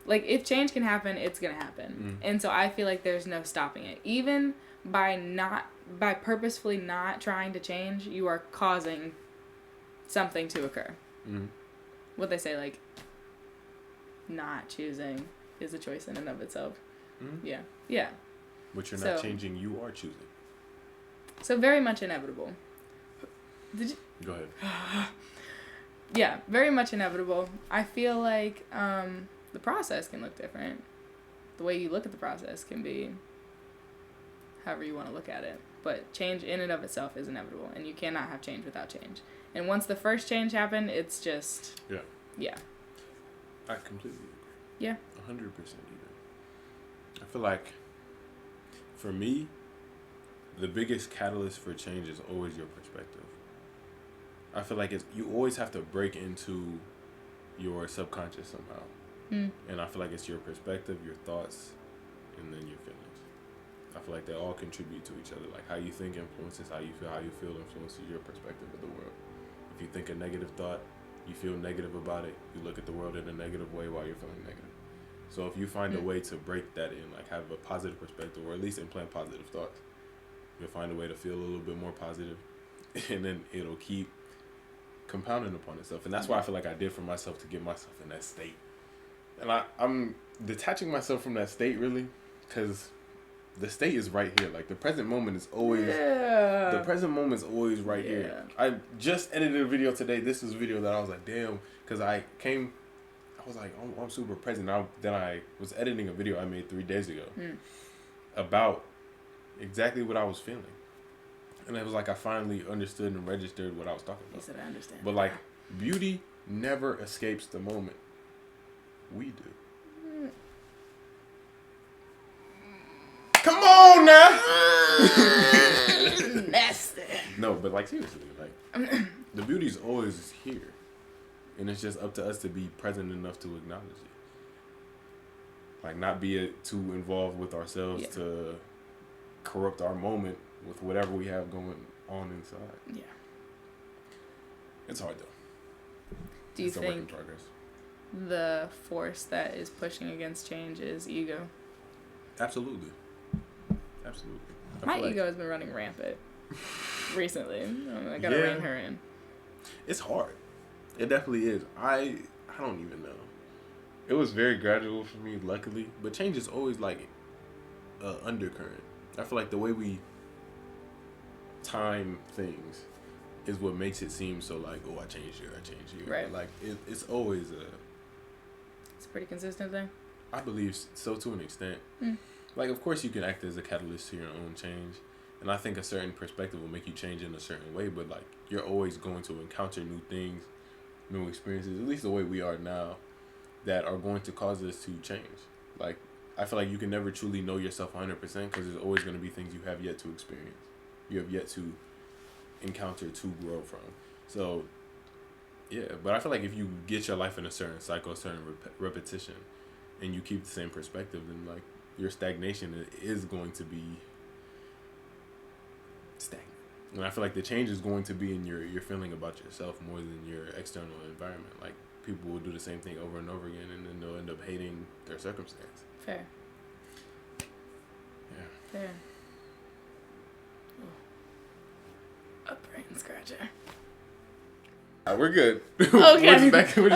Like, if change can happen, it's gonna happen. And so I feel like there's no stopping it. Even by purposefully not trying to change, you are causing something to occur. What they say, like, not choosing is a choice in and of itself. Yeah. What you're not changing, you are choosing. So very much inevitable. Go ahead. Yeah, very much inevitable. I feel like the process can look different. The way you look at the process can be however you want to look at it. But change in and of itself is inevitable, and you cannot have change without change. And once the first change happened, it's just... Yeah. I completely agree. Yeah. 100% even. I feel like, for me, the biggest catalyst for change is always your perspective. I feel like you always have to break into your subconscious somehow. And I feel like it's your perspective, your thoughts, and then your feelings. I feel like they all contribute to each other. Like, how you think influences how you feel influences your perspective of the world. If you think a negative thought, you feel negative about it, you look at the world in a negative way while you're feeling negative. So if you find a way to break that in, like have a positive perspective, or at least implant positive thoughts, you'll find a way to feel a little bit more positive, and then it'll keep compounding upon itself. And that's why I feel like I did for myself, to get myself in that state. And I'm detaching myself from that state, really, because the state is right here. Like, the present moment is always... Yeah. The present moment is always right here. I just edited a video today. This is a video that I was like, damn, because I was like, oh, I'm super present. Then I was editing a video I made 3 days ago about exactly what I was feeling. And it was like I finally understood and registered what I was talking about. He said, I understand. But, like, beauty never escapes the moment. We do. Come on now! Nasty. No, but, like, seriously, like, the beauty's always here. And it's just up to us to be present enough to acknowledge it. Like, not be too involved with ourselves to corrupt our moment with whatever we have going on inside. Yeah. It's hard, though. Do you it's a work in think progress. The force that is pushing against change is ego? Absolutely. My ego has been running rampant recently. I gotta rein her in. It's hard. It definitely is. I don't even know. It was very gradual for me, luckily. But change is always like an undercurrent. I feel like the way we time things is what makes it seem so like, oh, I changed here. Right. Like, it's always It's a pretty consistent thing. I believe so, to an extent. Like, of course you can act as a catalyst to your own change. And I think a certain perspective will make you change in a certain way, but like you're always going to encounter new things, new experiences, at least the way we are now, that are going to cause us to change. Like, I feel like you can never truly know yourself 100% because there's always going to be things you have yet to experience. You have yet to encounter to grow from. So, yeah, but I feel like if you get your life in a certain cycle, a certain repetition, and you keep the same perspective, then like your stagnation is going to be stagnant. And I feel like the change is going to be in your feeling about yourself more than your external environment. Like, people will do the same thing over and over again, and then they'll end up hating their circumstance. Fair. Yeah. Fair. A brain scratcher. We're good. Okay. We're back to we're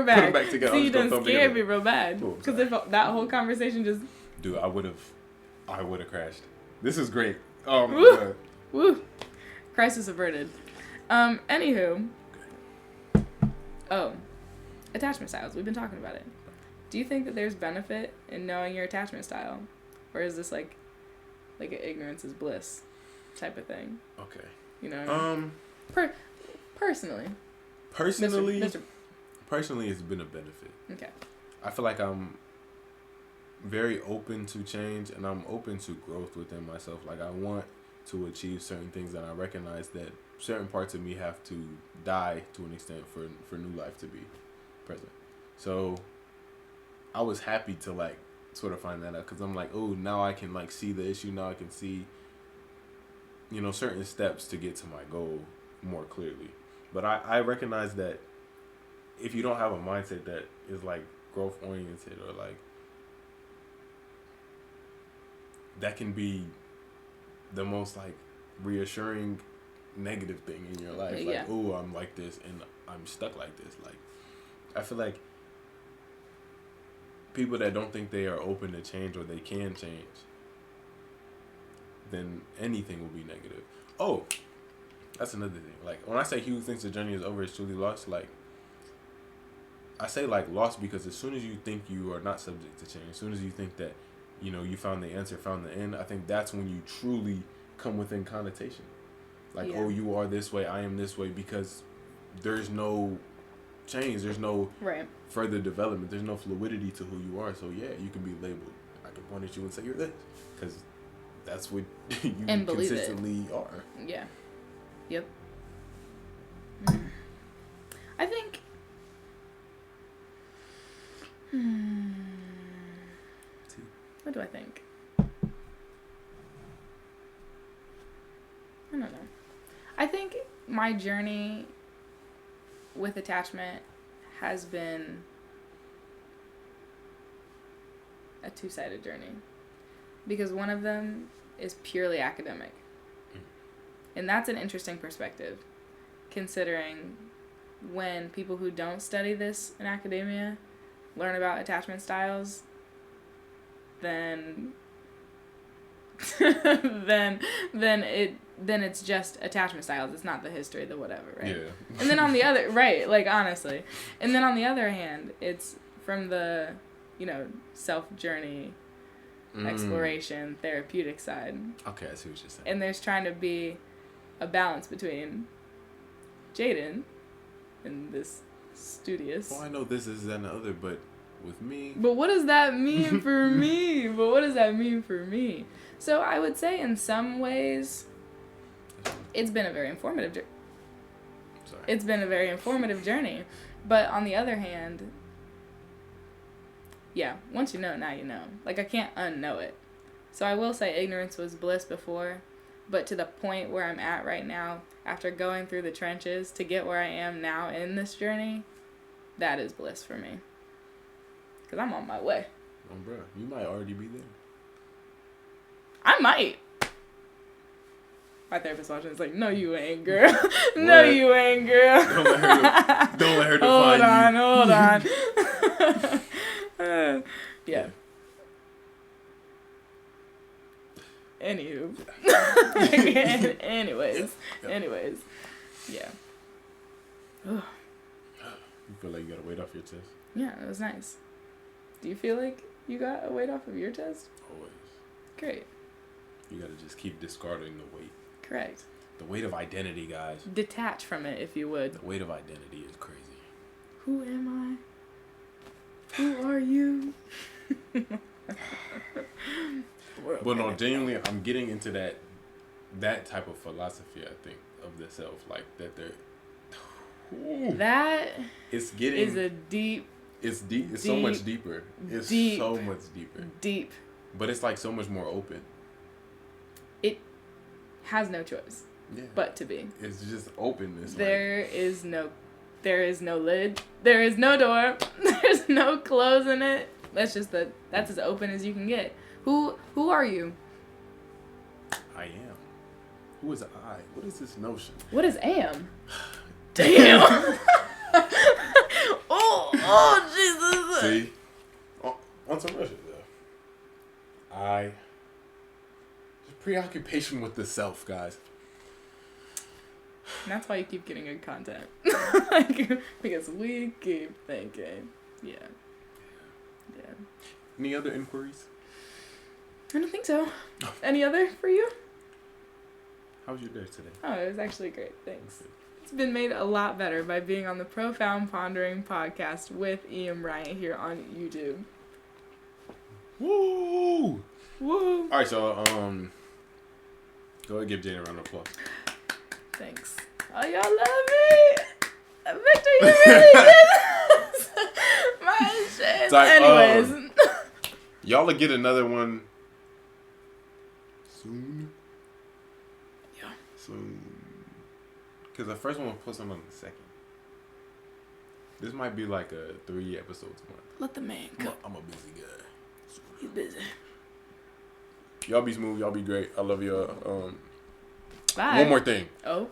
back. Put it back together. See, you done scared me real bad. Because if that whole conversation just... Dude, I would have crashed. This is great. Oh, my God. Woo. Crisis averted. Anywho. Oh. Attachment styles. We've been talking about it. Do you think that there's benefit in knowing your attachment style? Or is this like an ignorance is bliss type of thing? Okay. You know what I mean? Personally, Personally, it's been a benefit. Okay. I feel like I'm very open to change, and I'm open to growth within myself. Like, I want to achieve certain things, and I recognize that certain parts of me have to die to an extent for new life to be present. So I was happy to like sort of find that out, because I'm like, oh, now I can like see the issue. Now I can see, you know, certain steps to get to my goal more clearly. But I recognize that if you don't have a mindset that is like growth oriented, or like, that can be the most like reassuring negative thing in your life. Yeah. Like, oh, I'm like this and I'm stuck like this. Like, I feel like people that don't think they are open to change or they can change, then anything will be negative. Oh, that's another thing. Like, when I say Hugh thinks the journey is over, it's truly lost, like, I say like lost because as soon as you think you are not subject to change, as soon as you think that, you know, you found the answer, found the end, I think that's when you truly come within connotation. Like, oh, you are this way, I am this way, because there's no change, there's no further development, there's no fluidity to who you are. So yeah, you can be labeled. I can point at you and say you're this, because that's what you and consistently are. Yeah. Yep. I think. What do I think? I don't know. I think my journey with attachment has been a two-sided journey, because one of them is purely academic. And that's an interesting perspective, considering when people who don't study this in academia learn about attachment styles, then it's just attachment styles. It's not the history, the whatever, right? Yeah. And then on the other, right, like, honestly. And then on the other hand, it's from the, you know, self-journey, exploration, therapeutic side. Okay, I see what you're saying. And there's trying to be a balance between Jaden and this studious. Well, I know this is and the other, but with me. But what does that mean for me? So I would say in some ways, it's been a very informative journey. It's been a very informative journey. But on the other hand, yeah, once you know, now you know. Like, I can't unknow it. So I will say ignorance was bliss before, but to the point where I'm at right now, after going through the trenches to get where I am now in this journey, that is bliss for me. Because I'm on my way. Oh, bro, you might already be there. I might. My therapist watching is like, no, you ain't, girl. No, you ain't, girl. Don't let her define you. Hold on. Yeah. Anywho. Anyways. Yeah. You feel like you got a weight off your chest? Yeah, it was nice. Do you feel like you got a weight off of your chest? Always. Great. You gotta just keep discarding the weight. Correct. The weight of identity, guys. Detach from it, if you would. The weight of identity is crazy. Who am I? Who are you? But no, genuinely, I'm getting into that type of philosophy, I think, of the self. Like, that they're... Ooh, that it's getting... is a deep... It's deep. It's so much deeper. It's so much deeper. Deep. But it's like so much more open. It has no choice. Yeah. But to be. It's just openness. There is no lid. There is no door. There's no closing it. That's as open as you can get. Who are you? I am. Who is I? What is this notion? What is am? Damn. oh Jesus. See? On some Russian though. Just preoccupation with the self, guys. And that's why you keep getting good content. Because we keep thinking. Yeah. Any other inquiries? I don't think so. Any other for you? How was your day today? Oh, it was actually great. Thanks. It's been made a lot better by being on the Profound Pondering podcast with Ian Bryant here on YouTube. Woo! Woo! All right, so go ahead and give Jane a round of applause. Thanks. Oh, y'all love me. Victor, you really did this. My shit. Anyways. Y'all will get another one soon. Yeah. Soon. Because the first one was posted on the 2nd. This might be like a 3 episodes month. Let the man go. I'm a busy guy. He's busy. Y'all be smooth. Y'all be great. I love y'all. Bye. One more thing. Oh.